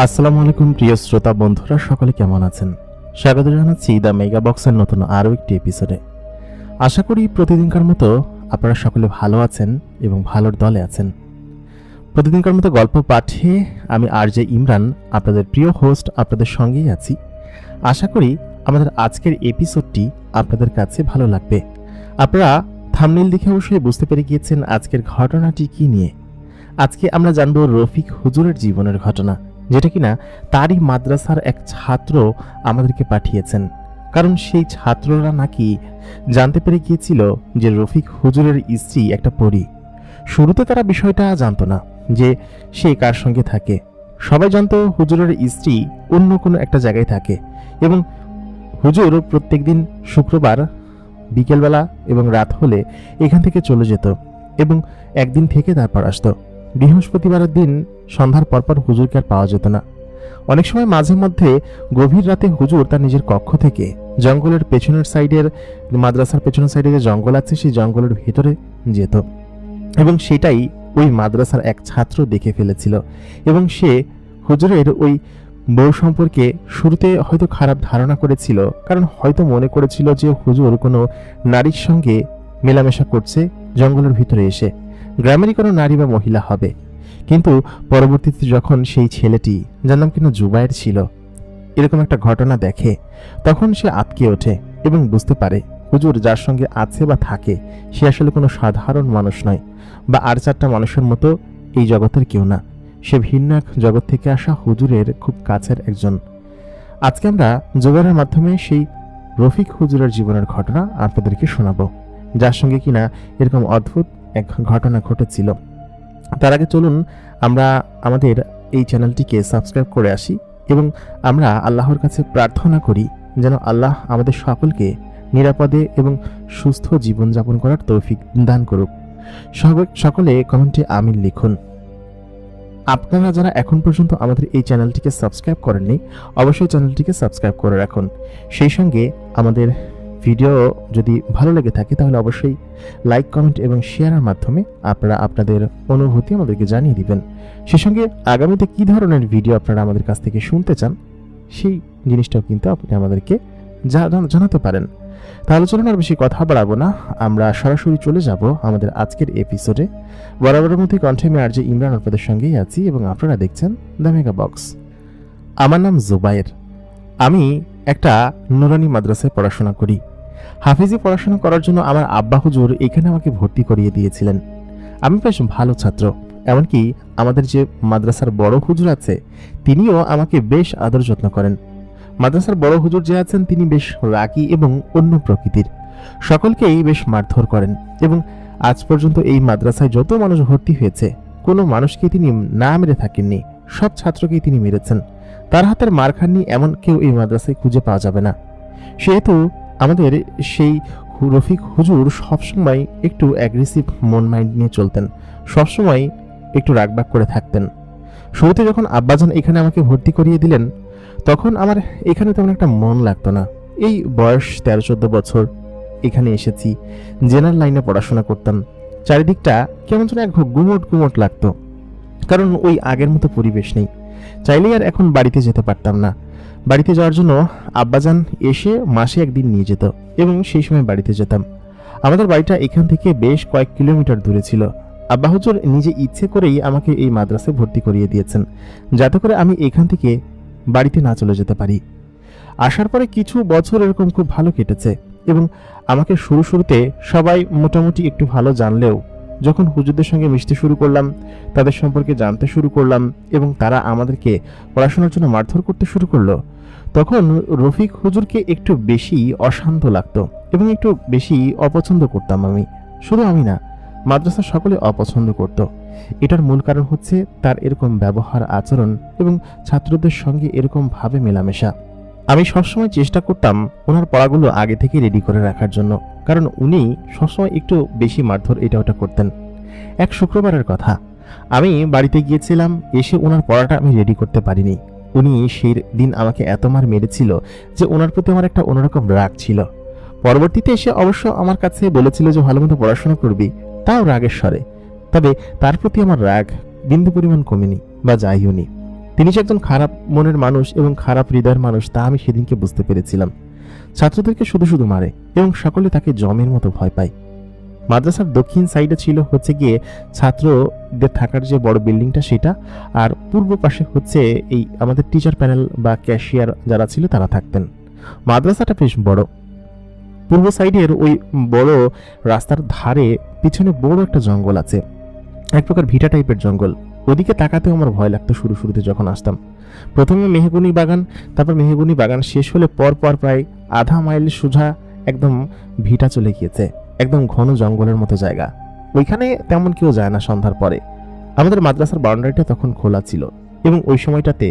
আসসালামু আলাইকুম প্রিয় শ্রোতা বন্ধুরা, সকলে কেমন আছেন? স্বাগত জানাচ্ছি দ্য মেগা বক্সের নতুন আরও একটি এপিসোডে। আশা করি প্রতিদিনকার মতো আপনারা সকলে ভালো আছেন এবং ভালোর দলে আছেন। প্রতিদিনকার মতো গল্প পাঠে আমি আরজে ইমরান, আপনাদের প্রিয় হোস্ট, আপনাদের সঙ্গেই আছি। আশা করি আমাদের আজকের এপিসোডটি আপনাদের কাছে ভালো লাগবে। আপনারা থাম্বনেইল দেখে অবশ্যই বুঝতে পেরে গিয়েছেন আজকের ঘটনাটি কি নিয়ে। আজকে আমরা জানব রফিক হুজুরের জীবনের ঘটনা, যেটা কিনা তারই মাদ্রাসার এক ছাত্র আমাদেরকে পাঠিয়েছেন। কারণ সেই ছাত্ররা নাকি জানতে পেরে গিয়েছিল যে রফিক হুজুরের স্ত্রী একটা পরী। শুরুতে তারা বিষয়টা জানতো না যে সে কার সঙ্গে থাকে। সবাই জানতো হুজুরের স্ত্রী অন্য কোনো একটা জায়গায় থাকে এবং হুজুর প্রত্যেকদিন শুক্রবার বিকেলবেলা এবং রাত হলে এখান থেকে চলে যেত এবং একদিন থেকে তারপর আসতো। বৃহস্পতিবারের দিন সন্ধ্যার পরপর হুজুরকে আর পাওয়া যেত না। অনেক সময় মাঝে মধ্যে গভীর রাতে হুজুর তার নিজের কক্ষ থেকে জঙ্গলের পেছনের সাইডের, মাদ্রাসার পেছনের সাইডে যে জঙ্গল আছে সেই জঙ্গলের ভেতরে যেত এবং সেটাই ওই মাদ্রাসার এক ছাত্র দেখে ফেলেছিল এবং সে হুজুরের ওই বউ সম্পর্কে শুরুতে হয়তো খারাপ ধারণা করেছিল, কারণ হয়তো মনে করেছিল যে হুজুর কোনো নারীর সঙ্গে মেলামেশা করছে জঙ্গলের ভিতরে এসে, গ্রামেরই কোনো নারী বা মহিলা হবে। কিন্তু পরবর্তীতে যখন সেই ছেলেটি, যার নাম কিনা জুবায়ের ছিল, এরকম একটা ঘটনা দেখে, তখন সে আটকে ওঠে এবং বুঝতে পারে হুজুর যার সঙ্গে আছে বা থাকে সে আসলে কোনো সাধারণ মানুষ নয় বা আর চারটা মানুষের মতো এই জগতের কেউ না। সে ভিন্ন এক জগৎ থেকে আসা হুজুরের খুব কাছের একজন। আজকে আমরা জুবায়েরের মাধ্যমে সেই রফিক হুজুরের জীবনের ঘটনা আপনাদেরকে শোনাবো, যার সঙ্গে কিনা এরকম অদ্ভুত এক ঘটনা ঘটেছিল। তার আগে চলুন আমরা আমাদের এই চ্যানেলটিকে সাবস্ক্রাইব করে আসি এবং আমরা আল্লাহর কাছে প্রার্থনা করি যেন আল্লাহ আমাদের সকলকে নিরাপদে এবং সুস্থ জীবনযাপন করার তৌফিক দান করুক। সকলে কমেন্টে আমিন লিখুন। আপনারা যারা এখন পর্যন্ত আমাদের এই চ্যানেলটিকে সাবস্ক্রাইব করেননি, অবশ্যই চ্যানেলটিকে সাবস্ক্রাইব করে রাখুন। সেই সঙ্গে আমাদের ভিডিও যদি ভালো লেগে থাকে তাহলে অবশ্যই লাইক, কমেন্ট এবং শেয়ারের মাধ্যমে আপনারা আপনাদের অনুভূতি আমাদেরকে জানিয়ে দিবেন। সেই সঙ্গে আগামীতে কী ধরনের ভিডিও আপনারা আমাদের কাছ থেকে শুনতে চান সেই জিনিসটাও কিন্তু আপনি আমাদেরকে জানাতে পারেন। তাহলে চলুন আর বেশি কথা বাড়াবো না, আমরা সরাসরি চলে যাব আমাদের আজকের এপিসোডে। বরাবরের মধ্যে কণ্ঠে আমি আরজে ইমরান আপনাদের সঙ্গেই আছি এবং আপনারা দেখছেন দ্য মেগা বক্স। আমার নাম জুবায়ের। আমি একটা নুরানি মাদ্রাসায় পড়াশোনা করি। হাফিজি পড়াশোনা করার জন্য আমার আব্বা হুজুর এখানে আমাকে ভর্তি করিয়ে দিয়েছিলেন। আমি বেশ ভালো ছাত্র, এমনকি আমাদের যে মাদ্রাসার বড় হুজুর আছে তিনিও আমাকে বেশ আদর যত্ন করেন। মাদ্রাসার বড় হুজুর যে আছেন তিনি বেশ রাগী এবং অন্য প্রকৃতির, সকলকেই বেশ মারধর করেন এবং আজ পর্যন্ত এই মাদ্রাসায় যত মানুষ ভর্তি হয়েছে কোনো মানুষকে তিনি না মেরে থাকেননি, সব ছাত্রকেই তিনি মেরেছেন। তার হাতের মার খাননি এমন কেউ এই মাদ্রাসায় খুঁজে পাওয়া যাবে না। সেহেতু আমাদের সেই রফিক হুজুর সবসময় একটু অ্যাগ্রেসিভ মন মাইন্ড নিয়ে চলতেন, সবসময় একটু রাগবাগ করে থাকতেন। শুরুতে যখন আব্বাজান এখানে আমাকে ভর্তি করিয়ে দিলেন তখন আমার এখানে তেমন একটা মন লাগতো না। এই বয়স 13-14 বছর, এখানে এসেছি, জেনারেল লাইনে পড়াশোনা করতাম, চারিদিকটা কেমন যেন এক গুমট গুমট লাগতো, কারণ ওই আগের মতো পরিবেশ নেই। চাইলেই আর এখন বাড়িতে যেতে পারতাম না। বাড়িতে যাওয়ার জন্য আব্বাজান এসে মাসে একদিন নিয়ে যেত এবং সেই সময় বাড়িতে যেতাম। আমাদের বাড়িটা এখান থেকে বেশ কয়েক কিলোমিটার দূরে ছিল। আব্বা হুজুর নিজে ইচ্ছে করেই আমাকে এই মাদ্রাসায় ভর্তি করিয়ে দিয়েছেন, যাতে করে আমি এখান থেকে বাড়িতে না চলে যেতে পারি। আসার পরে কিছু বছর এরকম খুব ভালো কেটেছে এবং আমাকে শুরুতে সবাই মোটামুটি একটু ভালো জানলেও যখন হুজুরদের সঙ্গে মিশতে শুরু করলাম, তাদের সম্পর্কে জানতে শুরু করলাম এবং তারা আমাদেরকে পড়াশোনার জন্য মারধর করতে শুরু করলো, তখন রফিক হুজুরকে একটু বেশি অশান্ত লাগতো এবং একটু বেশি অপছন্দ করতাম আমি। শুধু আমি না, মাদ্রাসা সকলে অপছন্দ করত। এটার মূল কারণ হচ্ছে তার এরকম ব্যবহার, আচরণ এবং ছাত্রদের সঙ্গে এরকম ভাবে মেলামেশা। আমি সবসময় চেষ্টা করতাম ওনার পড়াগুলো আগে থেকে রেডি করে রাখার জন্য, কারণ উনি সবসময় একটু বেশি মারধর এটা ওটা করতেন। এক শুক্রবারের কথা, আমি বাড়িতে গিয়েছিলাম, এসে ওনার পড়াটা আমি রেডি করতে পারিনি। উনি সেই দিন আমাকে এত মার মেরেছিল যে ওনার প্রতি আমার একটা অন্যরকম রাগ ছিল। পরবর্তীতে এসে অবশ্য আমার কাছে বলেছিল যে ভালো মতো পড়াশোনা করবি, তাও রাগের স্বরে। তবে তার প্রতি আমার রাগ বিন্দু পরিমাণ কমেনি বা যাইওনি। তিনি যে একজন খারাপ মনের মানুষ এবং খারাপ হৃদয়ের মানুষ তা আমি সেদিনকে বুঝতে পেরেছিলাম। ছাত্রদেরকে শুধু শুধু মারে এবং সকলে তাকে জমের মতো ভয় পায়। মাদ্রাসার দক্ষিণ সাইডে ছিল হচ্ছে গিয়ে ছাত্রদের থাকার যে বড় বিল্ডিংটা সেটা, আর পূর্ব পাশে হচ্ছে এই আমাদের টিচার প্যানেল বা ক্যাশিয়ার যারা ছিল তারা থাকতেন। মাদ্রাসাটা বেশ বড়। পূর্ব সাইডের ওই বড় রাস্তার ধারে পিছনে বড় একটা জঙ্গল আছে, এক প্রকার ভিটা টাইপের জঙ্গল। ওদিকে তাকাতেও আমার ভয় লাগতো শুরুতে যখন আসতাম। প্রথমে মেহগনি বাগান, তারপর মেহগনি বাগান শেষ হলে পরপর প্রায় আধা মাইল সোজা একদম ভিটা চলে গিয়েছে, একদম ঘন জঙ্গলের মতো জায়গা। ওইখানে তেমন কেউ যায় না সন্ধ্যার পরে। আমাদের মাদ্রাসার বাউন্ডারিটা তখন খোলা ছিল এবং ওই সময়টাতে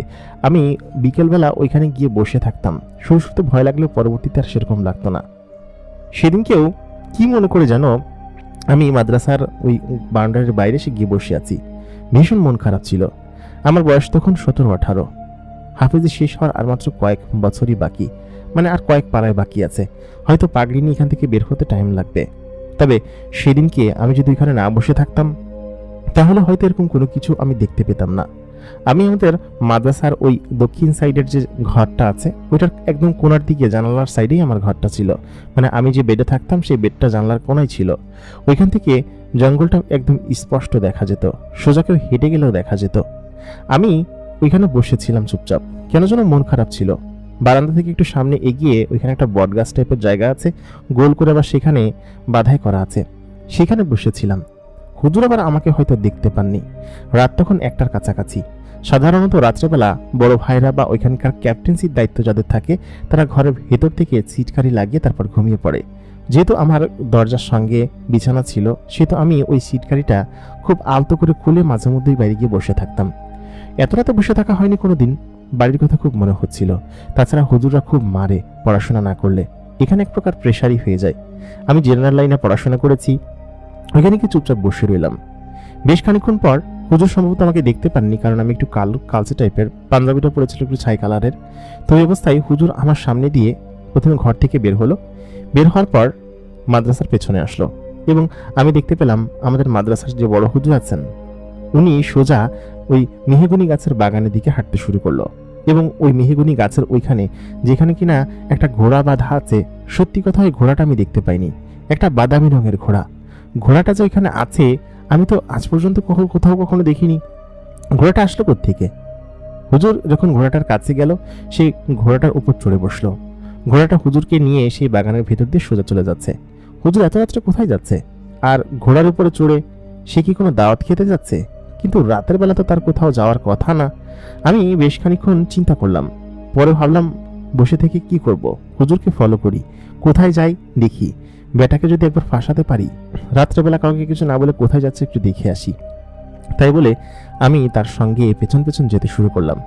আমি বিকেলবেলা ওইখানে গিয়ে বসে থাকতাম। শুরুতে ভয় লাগলেও পরবর্তীতে আর সেরকম লাগতো না। সেদিনকেও কি মনে করে যেন আমি মাদ্রাসার ওই বাউন্ডারির বাইরে এসে গিয়ে বসে আছি। ভীষণ মন খারাপ ছিল। আমার বয়স তখন 17-18। হাফেজি শেষ হওয়ার আর মাত্র কয়েক বছরই বাকি, মানে আর কয়েক পাড়ায় বাকি আছে। হয়তো পাগড়ি নিয়ে এখান থেকে বের হতে টাইম লাগবে। তবে সেদিনকে আমি যদি এখানে না বসে থাকতাম তাহলে হয়তো এরকম কোনো কিছু আমি দেখতে পেতাম না। আমি আমাদের মাদ্রাসার ওই দক্ষিণ সাইডের যে ঘরটা আছে ওইটার একদম কোনার দিকে জানালার সাইডেই আমার ঘরটা ছিল। মানে আমি যে বেডে থাকতাম সেই বেডটা জানলার কোনায় ছিল। ওইখান থেকে জঙ্গলটা একদম স্পষ্ট দেখা যেত, সোজা কেউ হেঁটে গেলেও দেখা যেত। আমি ওইখানে বসেছিলাম চুপচাপ, কেন যেন মন খারাপ ছিল। বারান্দা থেকে একটু সামনে এগিয়ে ওইখানে একটা বটগাছ টাইপের জায়গা আছে, গোল করে আবার সেখানে বাধাই করা আছে, সেখানে বসেছিলাম। হুজুর আবার আমাকে হয়তো দেখতে পাননি। রাত তখন 1টার কাছাকাছি। সাধারণত রাত্রেবেলা বড় ভাইরা বা ওইখানকার ক্যাপ্টেন্সির দায়িত্ব যাদের থাকে তারা ঘরের ভেতর থেকে সিটকারি লাগিয়ে তারপর ঘুমিয়ে পড়ে। যেহেতু আমার দরজার সঙ্গে বিছানা ছিল সেহেতু আমি ওই সিটকারিটা খুব আলতো করে খুলে মাঝে মধ্যেই বাইরে গিয়ে বসে থাকতাম। এত রাতে বসে থাকা হয়নি কোনোদিন। বাড়ির কথা খুব মনে হচ্ছিল। তাছাড়া হুজুররা খুব মারে পড়াশোনা না করলে। এখানে এক প্রকার প্রেশারই হয়ে যায়। আমি জেনারেল লাইনে পড়াশোনা করেছি, ওইখানে কি চুপচাপ বসে রইলাম। বেশ খানিক্ষণ পর হুজুর সম্ভবত আমাকে দেখতে পাননি, কারণ আমি একটু কালচে টাইপের, পাঞ্জাবিটা পরেছিল একটু ছাই কালারের। তো এই অবস্থায় হুজুর আমার সামনে দিয়ে প্রথমে ঘর থেকে বের হলো। বের হওয়ার পর মাদ্রাসার পেছনে আসলো এবং আমি দেখতে পেলাম আমাদের মাদ্রাসার যে বড় হুজুর আছেন উনি সোজা ওই মেহগনি গাছের বাগানের দিকে হাঁটতে শুরু করলো। এবং ওই মেহগনি গাছের ওইখানে যেখানে কিনা একটা ঘোড়া বাঁধা আছে, সত্যি কথা ওই ঘোড়াটা আমি দেখতে পাইনি। একটা বাদামি রঙের ঘোড়া। ঘোড়াটা যে ওইখানে আছে আমি তো আজ পর্যন্ত কোথাও কখনো দেখিনি। ঘোড়াটা আসলো কোত্থেকে? হুজুর যখন ঘোড়াটার কাছে গেল সেই ঘোড়াটার উপর চড়ে বসলো। ঘোড়াটা হুজুরকে নিয়ে সেই বাগানের ভেতর দিয়ে সোজা চলে যাচ্ছে। হুজুর এত রাত্রে কোথায় যাচ্ছে? আর ঘোড়ার উপরে চড়ে সে কি কোনো দাওয়াত খেতে যাচ্ছে? কিন্তু রাতের বেলা তো তার কোথাও যাওয়ার কথা না। আমি বেশ খানিক্ষণ চিন্তা করলাম, পরে ভাবলাম বসে থেকে কি করব, হুজুরকে ফলো করি, কোথায় যাই দেখি, বেটাকে যদি একবার ফাঁসাতে পারি, রাত্রেবেলা কাউকে কিছু না বলে কোথায় যাচ্ছে একটু দেখে আসি। তাই বলে আমি তার সঙ্গে পেছন পেছন যেতে শুরু করলাম।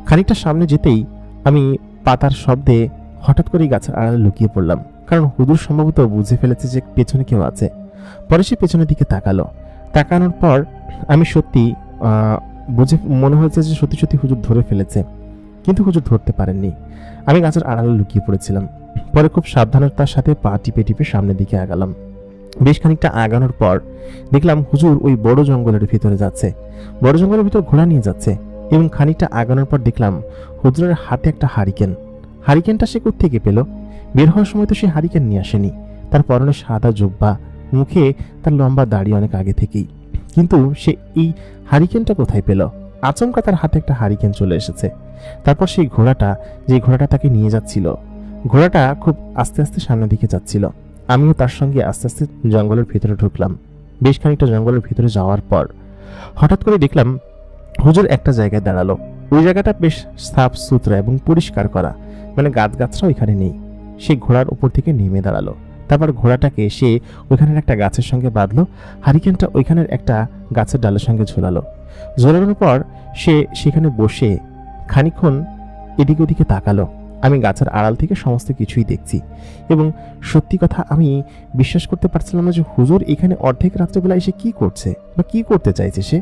খানিকটা সামনে যেতেই আমি পাতার শব্দে হঠাৎ করেই গাছের আড়ালে লুকিয়ে পড়লাম, কারণ হুজুর সম্ভবত বুঝে ফেলেছে যে পেছনে কেউ আছে। পরে সে পেছনের দিকে তাকালো। তাকানোর পর আমি সত্যি বুঝে মনে হয়েছে যে সত্যি সত্যি হুজুর ধরে ফেলেছে, কিন্তু হুজুর ধরতে পারেননি। আমি গাছের আড়ালে লুকিয়ে পড়েছিলাম। পরে খুব সাবধানতার সাথে পা টিপে টিপে সামনের দিকে আগালাম। বেশ খানিকটা আগানোর পর দেখলাম হুজুর ওই বড় জঙ্গলের ভিতরে যাচ্ছে। বড় জঙ্গলের ভিতর ঘোড়া নিয়ে যাচ্ছে এবং খানিকটা আগানোর পর দেখলাম হুজুরের হাতে একটা হারিকেন। হারিকেনটা সে কোত্থেকে পেল? বের হওয়ার সময় তো সে হারিকেন নিয়ে আসেনি। তার পরনে সাদা জুব্বা, মুখে তার লম্বা দাড়ি অনেক আগে থেকেই, কিন্তু সে এই হারিকেনটা কোথায় পেল? আচমকা তার হাতে একটা হারিকেন চলে এসেছে। তারপর সেই ঘোড়াটা, যে ঘোড়াটা তাকে নিয়ে যাচ্ছিল, ঘোড়াটা খুব আস্তে আস্তে সামনের দিকে যাচ্ছিল। আমিও তার সঙ্গে আস্তে আস্তে জঙ্গলের ভিতরে ঢুকলাম। বেশ খানিকটা জঙ্গলের ভিতরে যাওয়ার পর হঠাৎ করে দেখলাম হুজুর একটা জায়গায় দাঁড়ালো। ওই জায়গাটা বেশ সাফ সুতরা এবং পরিষ্কার করা, মানে গাছগাছরা ওইখানে নেই। সে ঘোড়ার উপর থেকে নেমে দাঁড়ালো। তারপর ঘোড়াটাকে সে ওইখানের একটা গাছের সঙ্গে বাঁধলো, হারিকেনটা ওইখানের একটা গাছের ডালের সঙ্গে ঝোলালো। ঝোলানোর পর সে সেখানে বসে খানিকক্ষণ এদিকে ওদিকে তাকালো। আমি গাছের আড়াল থেকে সমস্ত কিছুই দেখছি এবং সত্যি কথা আমি বিশ্বাস করতে পারছিলাম না যে হুজুর এখানে অর্ধেক রাত্রেবেলা এসে কি করছে বা কি করতে চাইছে সে।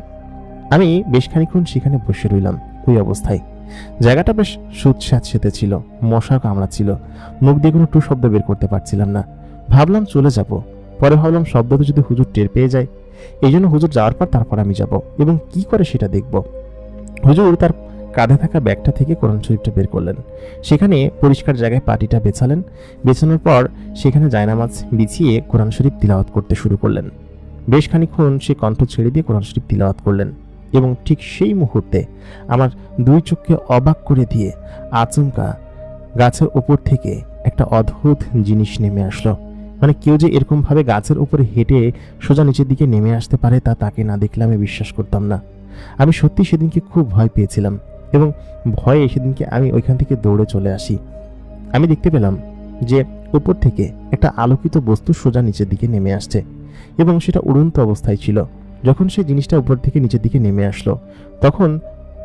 আমি বেশ খানিকক্ষণ সেখানে বসে রইলাম ওই অবস্থায়। জায়গাটা বেশ স্যাঁতসেঁতে ছিল, মশা কামড়াচ্ছিল। মুখ দিয়ে কোনো টু শব্দ বের করতে পারছিলাম না। ভাবলাম চলে যাব। পরে ভাবলাম শব্দটা যদি হুজুর টের পেয়ে যায়, এই জন্য হুজুর যাওয়ার পর তারপর আমি যাব এবং কি করে সেটা দেখব। হুজুর তার কাঁধে থাকা ব্যাগটা থেকে কোরআন শরীফটা বের করলেন। সেখানে পরিষ্কার জায়গায় পাটিটা বেছালেন। বেছানোর পর সেখানে জায়নামাজ বিছিয়ে কোরআন শরীফ তিলাওয়াত করতে শুরু করলেন। বেশ খানিকক্ষণ সে কণ্ঠ ছেড়ে দিয়ে কোরআন শরীফ তিলাওয়াত করলেন এবং ঠিক সেই মুহূর্তে আমার দুই চোখকে অবাক করে দিয়ে আচমকা গাছের ওপর থেকে একটা অদ্ভুত জিনিস নেমে আসলো। মানে কেউ যে এরকম ভাবে গাছের উপরে হেঁটে সোজা নিচের দিকে নেমে আসতে পারে তা তাকে না দেখলে আমি বিশ্বাস করতাম না। আমি সত্যি সেদিনকে খুব ভয় পেয়েছিলাম এবং ভয়ে সেদিনকে আমি ওইখান থেকে দৌড়ে চলে আসি। আমি দেখতে পেলাম যে উপর থেকে একটা আলোকিত বস্তু সোজা নিচের দিকে নেমে আসছে এবং সেটা উড়ন্ত অবস্থায় ছিল। যখন সেই জিনিসটা উপর থেকে নিচের দিকে নেমে আসলো তখন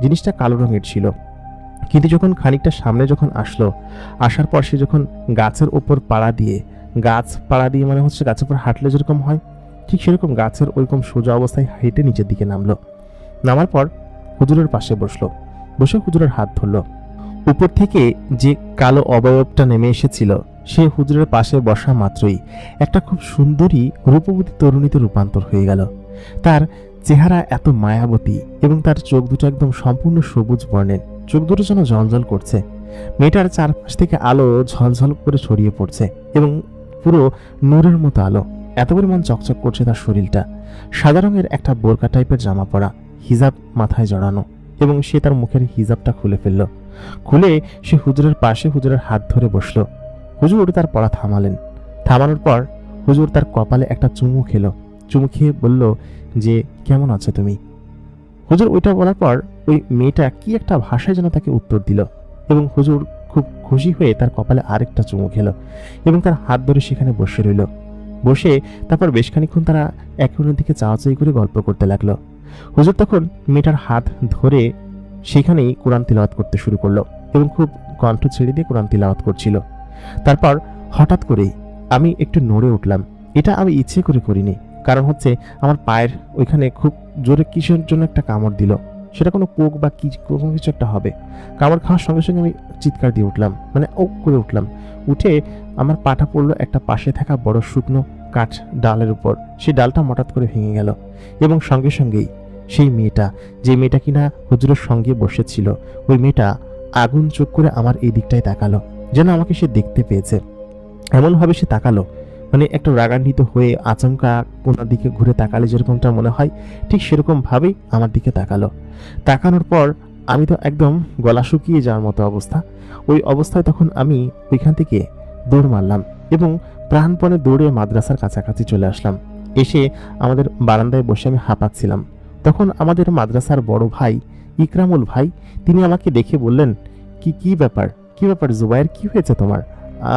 জিনিসটা কালো রঙের ছিল, কিন্তু যখন খানিকটা সামনে যখন আসলো, আসার পর সে যখন গাছের ওপর পাড়া দিয়ে মানে হচ্ছে গাছের উপর হাঁটলে যেরকম হয় ঠিক সেরকম গাছের ওইরকম সোজা অবস্থায় হেঁটে নিচের দিকে নামলো। নামার পর হুজুরের পাশে বসলো, বসে হুজুরের হাত ধরলো। উপর থেকে যে কালো অবয়বটা নেমে এসেছিল সে হুজুরের পাশে বসা মাত্রই একটা খুব সুন্দরী রূপবতী তরুণীতে রূপান্তর হয়ে গেল। তার চেহারা এত মায়াবতী এবং তার চোখ দুটো একদম সম্পূর্ণ সবুজ বর্ণের, চোখ দুটো যেন ঝলঝল করছে। মেয়েটার চারপাশ থেকে আলো ঝলঝল করে ছড়িয়ে পড়ছে এবং পুরো নূরের মতো আলো, এত পরিমাণ চকচক করছে তার শরীরটা। সাদা রঙের একটা বোরকা টাইপের জামা পরা, হিজাব মাথায় জড়ানো এবং সে তার মুখের হিজাবটা খুলে ফেললো। খুলে সে হুজুরের পাশে হুজুরের হাত ধরে বসলো। হুজুর তার পড়া থামালেন। থামানোর পর হুজুর তার কপালে একটা চুমু খেলো। চুমু খেয়ে বলল যে কেমন আছো তুমি। হুজুর ওইটা বলার পর ওই মেয়েটা কি একটা ভাষায় যেন তাকে উত্তর দিল এবং হুজুর খুব খুশি হয়ে তার কপালে আরেকটা চুমু খেলো এবং তার হাত ধরে সেখানে বসে রইল। বসে তারপর বেশ খানিকক্ষণ তারা একে অন্যের দিকে চাওয়াচাই করে গল্প করতে লাগলো। হুজুর তখন মেয়েটার হাত ধরে সেখানেই কোরআন তিলাওয়াত করতে শুরু করলো এবং খুব কণ্ঠ ছেড়ে দিয়ে কোরআন তিলাওয়াত করছিল। তারপর হঠাৎ করেই আমি একটু নড়ে উঠলাম। এটা আমি ইচ্ছে করে করিনি, কারণ হচ্ছে আমার পায়ের ওইখানে খুব জোরে কিসের জন্য একটা কামড় দিল। সেটা কোনো পোক বা কোনো কিছু একটা হবে। কামড় খাওয়ার সঙ্গে সঙ্গে আমি চিৎকার দিয়ে উঠলাম, মানে ওক করে উঠলাম। উঠে আমার পাটা পড়লো একটা পাশে থাকা বড় শুকনো কাঠ ডালের উপর। সেই ডালটা হঠাৎ করে ভেঙে গেল এবং সঙ্গে সঙ্গেই সেই মেয়েটা, যে মেয়েটা কিনা হুজুরের সঙ্গে বসেছিল, ওই মেয়েটা আগুন চোখ করে আমার এই দিকটায় তাকালো, যেন আমাকে সে দেখতে পেয়েছে। এমনভাবে সে তাকালো, মানে একটু রাগান্বিত হয়ে আচমকা কোনার দিকে ঘুরে তাকালে যেরকমটা মনে হয় ঠিক সেরকম ভাবেই আমার দিকে তাকালো। তাকানোর পর আমি তো একদম গলা শুকিয়ে যাওয়ার মতো অবস্থা। ওই অবস্থায় তখন আমি ওইখান থেকে দৌড় মারলাম এবং প্রাণপণে দৌড়ে মাদ্রাসার কাছাকাছি চলে আসলাম। এসে আমাদের বারান্দায় বসে আমি হাঁপাচ্ছিলাম। তখন আমাদের মাদ্রাসার বড় ভাই ইকরামুল ভাই, তিনি আমাকে দেখে বললেন, কি ব্যাপার জুবায়ের, কি হয়েছে তোমার?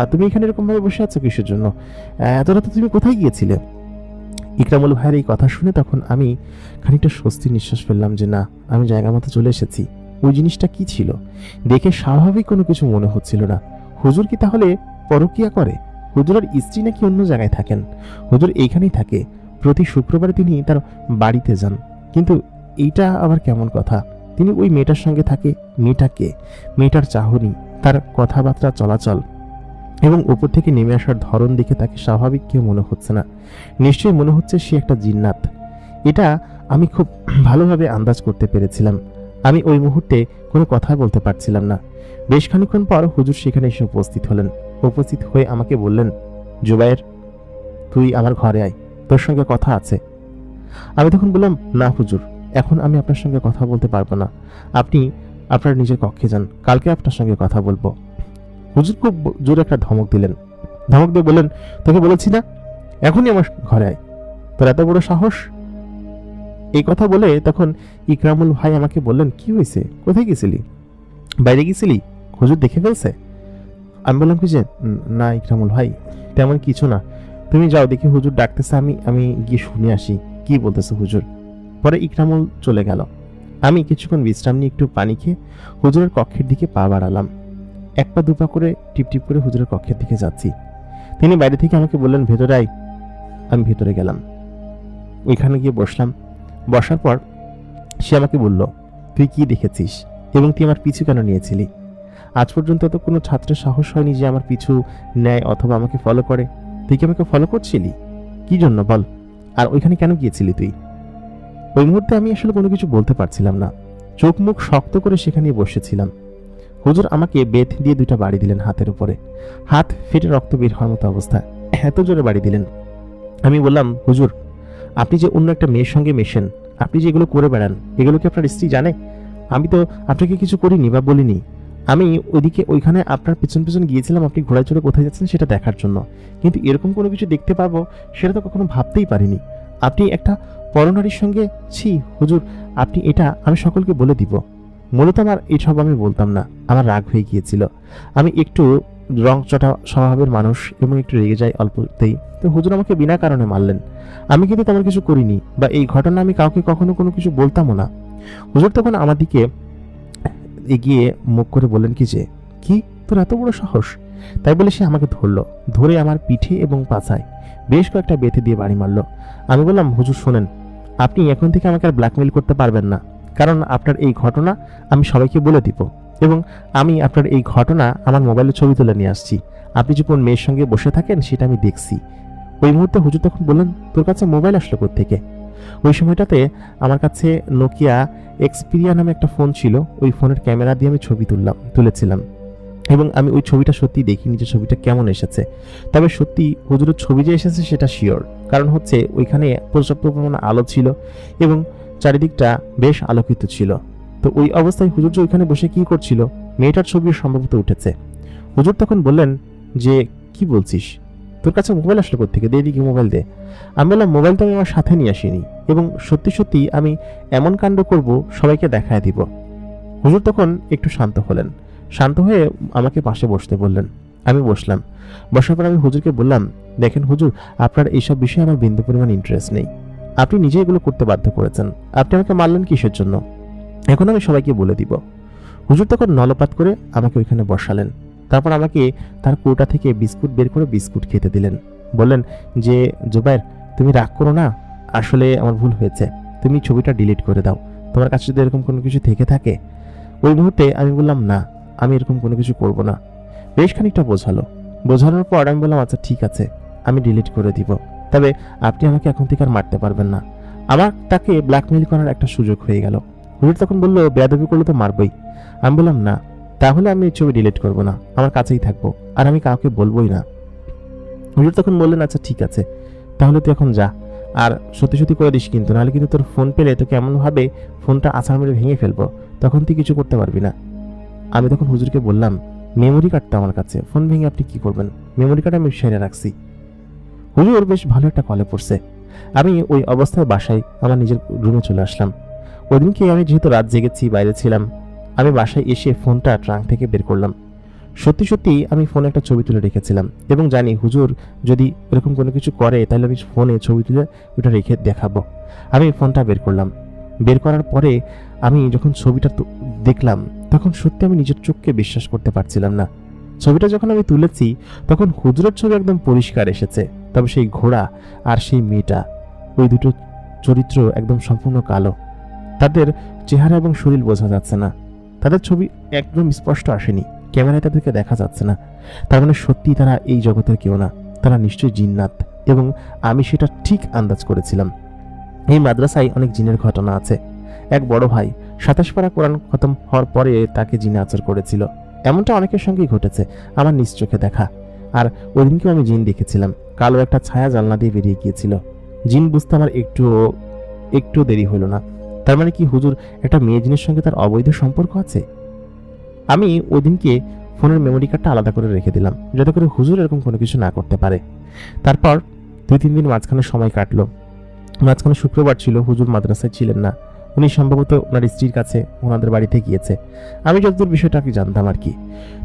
তুমি এখানে এরকম ভাবে বসে আছো কিসের জন্য? এত রাতে তুমি কোথায় গিয়েছিলে? ইকরামুল ভাইয়ের এই কথা শুনে তখন আমি খানিকটা স্বস্তি নিঃশ্বাস ফেললাম যে না, আমি জায়গা মতো চলে এসেছি। ওই জিনিসটা কি ছিল দেখে স্বাভাবিক কোনো কিছু মনে হচ্ছিল না। হুজুর কি তাহলে পরকিয়া করে? হুজুরের স্ত্রী নাকি অন্য জায়গায় থাকেন? হুজুর এইখানেই থাকে, প্রতি শুক্রবারে তিনি তার বাড়িতে যান। কিন্তু এইটা আবার কেমন কথা? তিনি ওই মেয়েটার সঙ্গে থাকে। মেয়েটাকে, মেয়েটার চাহনি, তার কথাবার্তা চলাচল এবং উপর থেকে নেমে আসার ধরন দেখে তাকে স্বাভাবিক কেউ মনে হচ্ছে না। নিশ্চয়ই মনে হচ্ছে সে একটা জিন্নাত। এটা আমি খুব ভালোভাবে আন্দাজ করতে পেরেছিলাম। আমি ওই মুহূর্তে কোনো কথা বলতে পারছিলাম না। বেশ খানিকক্ষণ পর হুজুর সেখানে এসে উপস্থিত হলেন। উপস্থিত হয়ে আমাকে বললেন, জুবায়ের, তুই আমার ঘরে আয়, তোর সঙ্গে কথা আছে। আমি তখন বললাম, না হুজুর, এখন আমি আপনার সঙ্গে কথা বলতে পারবো না। আপনি আপনার নিজের কক্ষে যান, কালকে আপনার সঙ্গে কথা বলবো। হুজুর খুব জোরে একটা ধমক দিলেন। ধমক দিয়ে বললেন, তোকে বলেছি না এখনই আমার ঘরে আয়, তোর এত বড় সাহস! এই কথা বলে তখন ইকরামুল ভাই আমাকে বললেন, কি হয়েছে, কোথায় গেছিলি? বাইরে গেছিলি? হুজুর দেখে ফেলছে? আমি বললাম কি যে না ইকরামুল ভাই, তেমন কিছু না, তুমি যাও, দেখি হুজুর ডাকতেছে, আমি গিয়ে শুনে আসি কি বলতেছে হুজুর। পরে ইকরামুল চলে গেল। আমি কিছুক্ষণ বিশ্রাম নিয়ে একটু পানি খেয়ে হুজুরের কক্ষের দিকে পা বাড়ালাম। এক পা দুপা করে টিপটিপ করে হুজুরের কক্ষের দিকে যাচ্ছি। তিনি বাইরে থেকে আমাকে বললেন, ভেতরে আয়। আমি ভেতরে গেলাম, ওইখানে গিয়ে বসলাম। বসার পর সে আমাকে বলল, তুই কি দেখেছিস এবং তুই আমার পিছু কেন নিয়েছিলি? আজ পর্যন্ত তো কোনো ছাত্রের সাহস হয়নি যে আমার পিছু নেয় অথবা আমাকে ফলো করে। তুই কি আমাকে ফলো করছিলি? কি জন্য বল? আর ওইখানে কেন গিয়েছিলি তুই? ওই মুহূর্তে আমি আসলে কোনো কিছু বলতে পারছিলাম না। চোখ মুখ শক্ত করে সেখানে বসেছিলাম। হুজুর আমাকে বেত দিয়ে 2টা বাড়ি দিলেন হাতের উপরে। হাত ফেটে রক্ত বের হওয়ার মতো অবস্থা, এত জোরে বাড়ি দিলেন। আমি বললাম, হুজুর আপনি যে অন্য একটা মেয়ের সঙ্গে মেশেন, আপনি যে এগুলো করে বেড়ান, এগুলো কি আপনার স্ত্রী জানে? আমি তো আপনাকে কিছু করিনি বা বলিনি। আমি ওইখানে আপনার পেছন পেছন গিয়েছিলাম আপনি ঘোড়ায় চড়ে কোথায় যাচ্ছেন সেটা দেখার জন্য, কিন্তু এরকম কোনো কিছু দেখতে পাবো সেটা তো কখনো ভাবতেই পারিনি। আপনি একটা পরনারীর সঙ্গে, ছি হুজুর, আপনি এটা আমি সকলকে বলে দিব। মূলত আমার এসব আমি বলতাম না, আমার রাগ হয়ে গিয়েছিল। আমি একটু রংচটা স্বভাবের মানুষ এবং একটু রেগে যাই অল্পতেই। তো হুজুর আমাকে বিনা কারণে মারলেন। আমি কিন্তু তেমন কিছু করিনি, বা এই ঘটনা আমি কাউকে কখনো কোনো কিছু বলতামও না। হুজুর তখন আমার দিকে এগিয়ে মুখ করে বললেন কি তোর এত বড় সাহস? তাই বলে সে আমাকে ধরে আমার পিঠে এবং পাছায় বেশ কয়েকটা বেঁধে দিয়ে বাড়ি মারল। আমি বললাম, হুজুর শোনেন, আপনি এখন থেকে আমাকে আর ব্ল্যাকমেইল করতে পারবেন না, কারণ আপনার এই ঘটনা আমি সবাইকে বলে দিব, এবং আমি আপনার এই ঘটনা আমার মোবাইলে ছবি তুলে নিয়ে আসছি। আপনি যে কোন মেয়ের সঙ্গে বসে থাকেন সেটা আমি দেখছি। ওই মুহূর্তে হুজুর তখন বললেন, তোর কাছে মোবাইল আসলো কোত্থেকে? ওই সময়টাতে আমার কাছে নোকিয়া এক্সপিরিয়া নামে একটা ফোন ছিল। ওই ফোনের ক্যামেরা দিয়ে আমি ছবি তুলেছিলাম, এবং আমি ওই ছবিটা সত্যি দেখিনি যে ছবিটা কেমন এসেছে। তবে সত্যি হুজুরের ছবি যে এসেছে সেটা শিওর, কারণ হচ্ছে ওইখানে পর্যাপ্ত পরিমাণে আলো ছিল এবং চারিদিকটা বেশ আলোকিত ছিল। তো ওই অবস্থায় হুজুর যে ওইখানে বসে কি করছিল, মেয়েটার ছবি সম্ভবত উঠেছে। হুজুর তখন বললেন যে, কি বলছিস, তোর কাছে মোবাইল আসলো কোত্থেকে? দে দিকে মোবাইল দে। আমি বললাম, মোবাইল তো আমি আমার সাথে নিয়ে আসিনি, এবং সত্যি সত্যি আমি এমন কাণ্ড করব সবাইকে দেখায় দিব। হুজুর তখন একটু শান্ত হলেন, শান্ত হয়ে আমাকে পাশে বসতে বললেন। আমি বসলাম। বসার পর আমি হুজুরকে বললাম, দেখেন হুজুর, আপনার এইসব বিষয়ে আমার বিন্দু পরিমাণ ইন্টারেস্ট নেই। আপনি নিজে এগুলো করতে বাধ্য করেছেন। আপনি আমাকে মারলেন কিসের জন্য? এখন আমি সবাইকে বলে দিব। হুজুর তখন নলপাত করে আমাকে ওইখানে বসালেন। তারপর আমাকে তার কৌটা থেকে বিস্কুট বের করে বিস্কুট খেতে দিলেন। বললেন যে, জুবায়ের, তুমি রাগ করো না, আসলে আমার ভুল হয়েছে, তুমি ছবিটা ডিলিট করে দাও, তোমার কাছে যদি এরকম কোনো কিছু থেকে থাকে। ওই মুহূর্তে আমি বললাম, না, আমি এরকম কোনো কিছু করব না। বেশ খানিকটা বোঝানোর পর আমি বললাম, আচ্ছা ঠিক আছে, আমি ডিলিট করে দিব, তবে আপনি আমাকে এখন থেকে আর মারতে পারবেন না। আমার তাকে ব্ল্যাকমেইল করার একটা সুযোগ হয়ে গেল। হুজুর তখন বললো, বেয়াদবি করলে তো মারবই। আমি বললাম, না, তাহলে আমি এই ছবি ডিলিট করব না, আমার কাছেই থাকবো, আর আমি কাউকে বলবোই না। হুজুর তখন বললেন, আচ্ছা ঠিক আছে, তাহলে তুই এখন যা, আর সত্যি সত্যি করে দিস কিন্তু, নাহলে কিন্তু তোর ফোন পেলে তোকে এমনভাবে ফোনটা আছাড় মেরে ভেঙে ফেলবো, তখন তুই কিছু করতে পারবি না। আমি তখন হুজুরকে বললাম, মেমোরি কার্ডটা আমার কাছে, ফোন ভেঙে আপনি কি করবেন? মেমোরি কার্ড আমি সেরে রাখছি। হুজুর বেশ ভালো একটা কলে পড়ছে। আমি ওই অবস্থায় বাসায় আমার নিজের রুমে চলে আসলাম। ওইদিনকে আমি যেহেতু রাত জেগেছি, বাইরে ছিলাম, আমি বাসায় এসে ফোনটা ট্রাঙ্ক থেকে বের করলাম। সত্যি সত্যি আমি ফোনে একটা ছবি তুলে রেখেছিলাম, এবং জানি হুজুর যদি এরকম কোনো কিছু করে তাহলে আমি ফোনে ছবি তুলে ওটা রেখে দেখাবো। আমি ফোনটা বের করলাম। বের করার পরে আমি যখন ছবিটা দেখলাম, তখন সত্যি আমি নিজের চোখকে বিশ্বাস করতে পারছিলাম না। ছবিটা যখন আমি তুলেছি তখন হুজুরের ছবি একদম পরিষ্কার এসেছে, তবে সেই ঘোড়া আর সেই মেয়েটা, ওই দুটো চরিত্র একদম সম্পূর্ণ কালো। তাদের চেহারা এবং শরীর বোঝা যাচ্ছে না, তাদের ছবি একদম স্পষ্ট আসেনি, ক্যামেরায় তাদেরকে দেখা যাচ্ছে না। তার মানে সত্যি তারা এই জগতের কেউ না, তারা নিশ্চয়ই জিন্নাত, এবং আমি সেটা ঠিক আন্দাজ করেছিলাম। এই মাদ্রাসায় অনেক জিনের ঘটনা আছে। এক বড় ভাই 27 পারা কোরআন খতম হওয়ার পরে তাকে জিনে আচর করেছিল, এমনটা অনেকের সঙ্গেই ঘটেছে, আমার নিজ চোখে দেখা। আর ওই দিনকেও আমি জিন দেখেছিলাম, কালো একটা ছায়া জানলা দিয়ে বেরিয়ে গিয়েছিল। জিন বুঝতে আমার একটু দেরি হলো না। তার মানে কি হুজুর একটা মেয়ে জিনের সঙ্গে তার অবৈধ সম্পর্ক আছে? আমি ওই দিনকে ফোনের মেমোরি কার্ডটা আলাদা করে রেখে দিলাম, যাতে করে হুজুর এরকম কোনো কিছু না করতে পারে। তারপর 2-3 দিন মাঝখানে সময় কাটলো। মাঝখানে শুক্রবার ছিল, হুজুর মাদ্রাসায় ছিলেন না, উনি সম্ভবত ওনার স্ত্রীর কাছে ওনাদের বাড়িতে গিয়েছে, আমি যতদূর বিষয়টাকে জানতাম আর কি।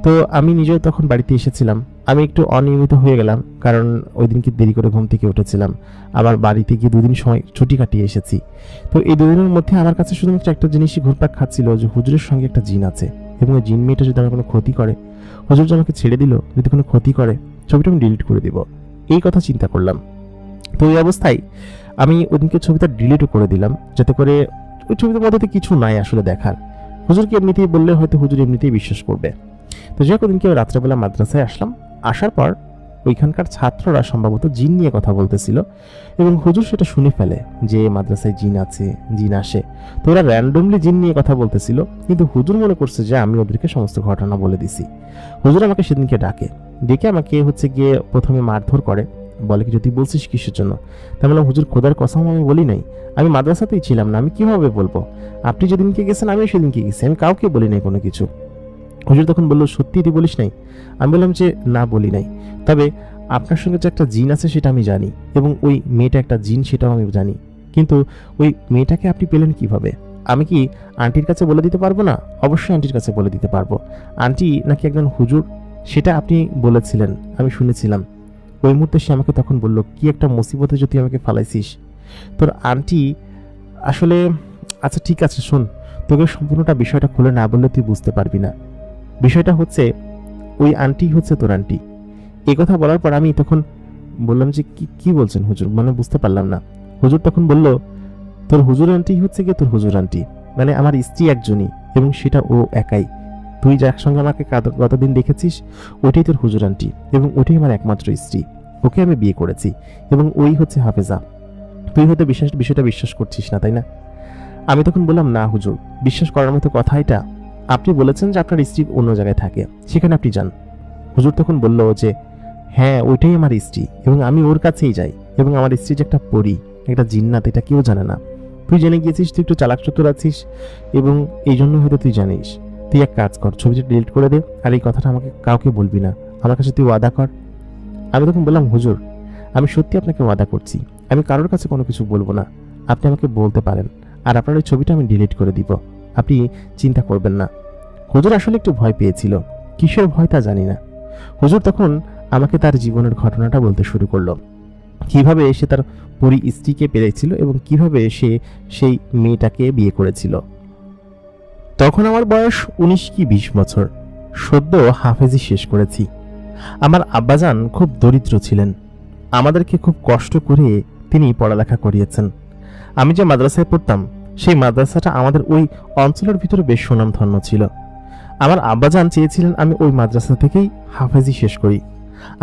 তো আমি নিজেও তখন বাড়িতে এসেছিলাম। আমি একটু অনিয়মিত হয়ে গেলাম, কারণ ওই দিনকে দেরি করে ঘুম থেকে উঠেছিলাম। আবার বাড়িতে গিয়ে 2 দিন সময় ছুটি কাটিয়ে এসেছি। তো এই 2 দিনের মধ্যে আমার কাছে শুধুমাত্র একটা জিনিসই ঘুরপাক খাচ্ছিল, যে হুজুরের সঙ্গে একটা জিন আছে, এবং ওই জিন মেয়েটা যদি আমার কোনো ক্ষতি করে, হুজুর যে আমাকে ছেড়ে দিল, যদি কোনো ক্ষতি করে ছবিটা আমি ডিলিট করে দিব, এই কথা চিন্তা করলাম। তো এই অবস্থায় আমি ওদিনকে ছবিটা ডিলিটও করে দিলাম, যাতে করে ওই ছবিটার মধ্যে কিছু নাই আসলে দেখার। হুজুরকে এমনিতেই বললে হয়তো হুজুর এমনিতেই বিশ্বাস করবে। তো যাই হোক, ওদিনকে রাত্রেবেলা মাদ্রাসায় আসলাম। আসার পর ওইখানকার ছাত্ররা সম্ভবত জিন নিয়ে কথা বলতেছিল এবং হুজুর সেটা শুনে ফেলে যে মাদ্রাসায় জিন আছে, জিন আসে। তো ওরা র্যান্ডমলি জিন নিয়ে কথা বলতেছিল, কিন্তু হুজুর মনে করছে যে আমি ওদেরকে সমস্ত ঘটনা বলে দিছি। হুজুর আমাকে সেদিনকে ডেকে আমাকে গিয়ে প্রথমে মারধর করে, বলে কি তুই বলছিস কিসের জন্য? তাই বললাম হুজুর খোদার কসম আমি বলি নাই, আমি মাদ্রাসাতেই ছিলাম না, আমি কিভাবে বলবো? আপনি যেদিনকে গেছেন আমিও সেদিনকে গেছি, আমি কাউকে বলি নাই কোনো কিছু। হুজুর তখন বললো সত্যি তুই বলিস নাই? আমি বললাম যে না বলি নাই, তবে আপনার সঙ্গে যে একটা জিন আছে সেটা আমি জানি, এবং ওই মেয়েটা একটা জিন সেটাও আমি জানি, কিন্তু ওই মেয়েটাকে আপনি পেলেন কিভাবে? আমি কি আন্টির কাছে বলে দিতে পারবো না? অবশ্যই আন্টির কাছে বলে দিতে পারবো। আন্টি নাকি একজন হুজুর সেটা আপনি বলেছিলেন, আমি শুনেছিলাম। ওই মুহূর্তে সে আমাকে তখন বলল, কি একটা মুসিবতে যদি আমাকে ফালাইছিস তোর আন্টি আসলে। আচ্ছা ঠিক আছে শোন, তোকে সম্পূর্ণটা বিষয়টা খুলে না বললে তুই বুঝতে পারবি না। বিষয়টা হচ্ছে ওই আন্টি হচ্ছে তোর আন্টি। এই কথা বলার পর আমি তখন বললাম যে কি বলছেন হুজুর, মানে বুঝতে পারলাম না। হুজুর তখন বলল, তোর হুজুর আন্টি হচ্ছে গিয়ে তোর হুজুর আন্টি, মানে আমার স্ত্রী একজনই, এবং সেটা ও একাই। তুই যার সঙ্গে আমাকে গতদিন দেখেছিস ওইটাই তোর হুজুর আন্টি, এবং ওইটাই আমার একমাত্র স্ত্রী। ওকে আমি বিয়ে করেছি, এবং ওই হচ্ছে হাফেজা। তুই হয়তো বিষয়টা বিশ্বাস করছিস না, তাই না? আমি তখন বললাম, না হুজুর, বিশ্বাস করার মতো কথা এটা। আপনি বলেছেন যে আপনার স্ত্রী অন্য জায়গায় থাকে, সেখানে আপনি যান। হুজুর তখন বলল যে হ্যাঁ ওইটাই আমার স্ত্রী, এবং আমি ওর কাছেই যাই, এবং আমার স্ত্রী যে একটা পরী, একটা জিন্নাত, এটা কেউ জানে না। তুই জেনে গিয়েছিস, তুই একটু চালাক চতুর আছিস, এবং এই জন্য হয়তো তুই জানিস। তুই এক কাজ কর, ছবিটা ডিলিট করে দে, আর এই কথাটা আমাকে কাউকে বলবি না, আমার কাছে তুই ওয়াদা কর। আমি তখন বললাম, হুজুর আমি সত্যি আপনাকে ওয়াদা করছি, আমি কারোর কাছে কোনো কিছু বলবো না। আপনি আমাকে বলতে পারেন, আর আপনার ওই ছবিটা আমি ডিলিট করে দিব, আপনি চিন্তা করবেন না। হুজুর আসলে একটু ভয় পেয়েছিল, কিসের ভয় তা জানি না। হুজুর তখন আমাকে তার জীবনের ঘটনাটা বলতে শুরু করলো, কিভাবে সে তার পরী স্ত্রীকে পেয়েছিল এবং কিভাবে সে সেই মেয়েটাকে বিয়ে করেছিল। তখন আমার বয়স 19 কি 20 বছর, সদ্য হাফেজি শেষ করেছি। আমার আব্বাজান খুব দরিদ্র ছিলেন, আমাদেরকে খুব কষ্ট করে তিনি পড়ালেখা করিয়েছেন। আমি যে মাদ্রাসায় পড়তাম সেই মাদ্রাসাটা আমাদের ওই অঞ্চলের ভিতরে বেশ সুনামধন্য ছিল। আমার আব্বাজান চেয়েছিলেন আমি ওই মাদ্রাসা থেকেই হাফেজি শেষ করি।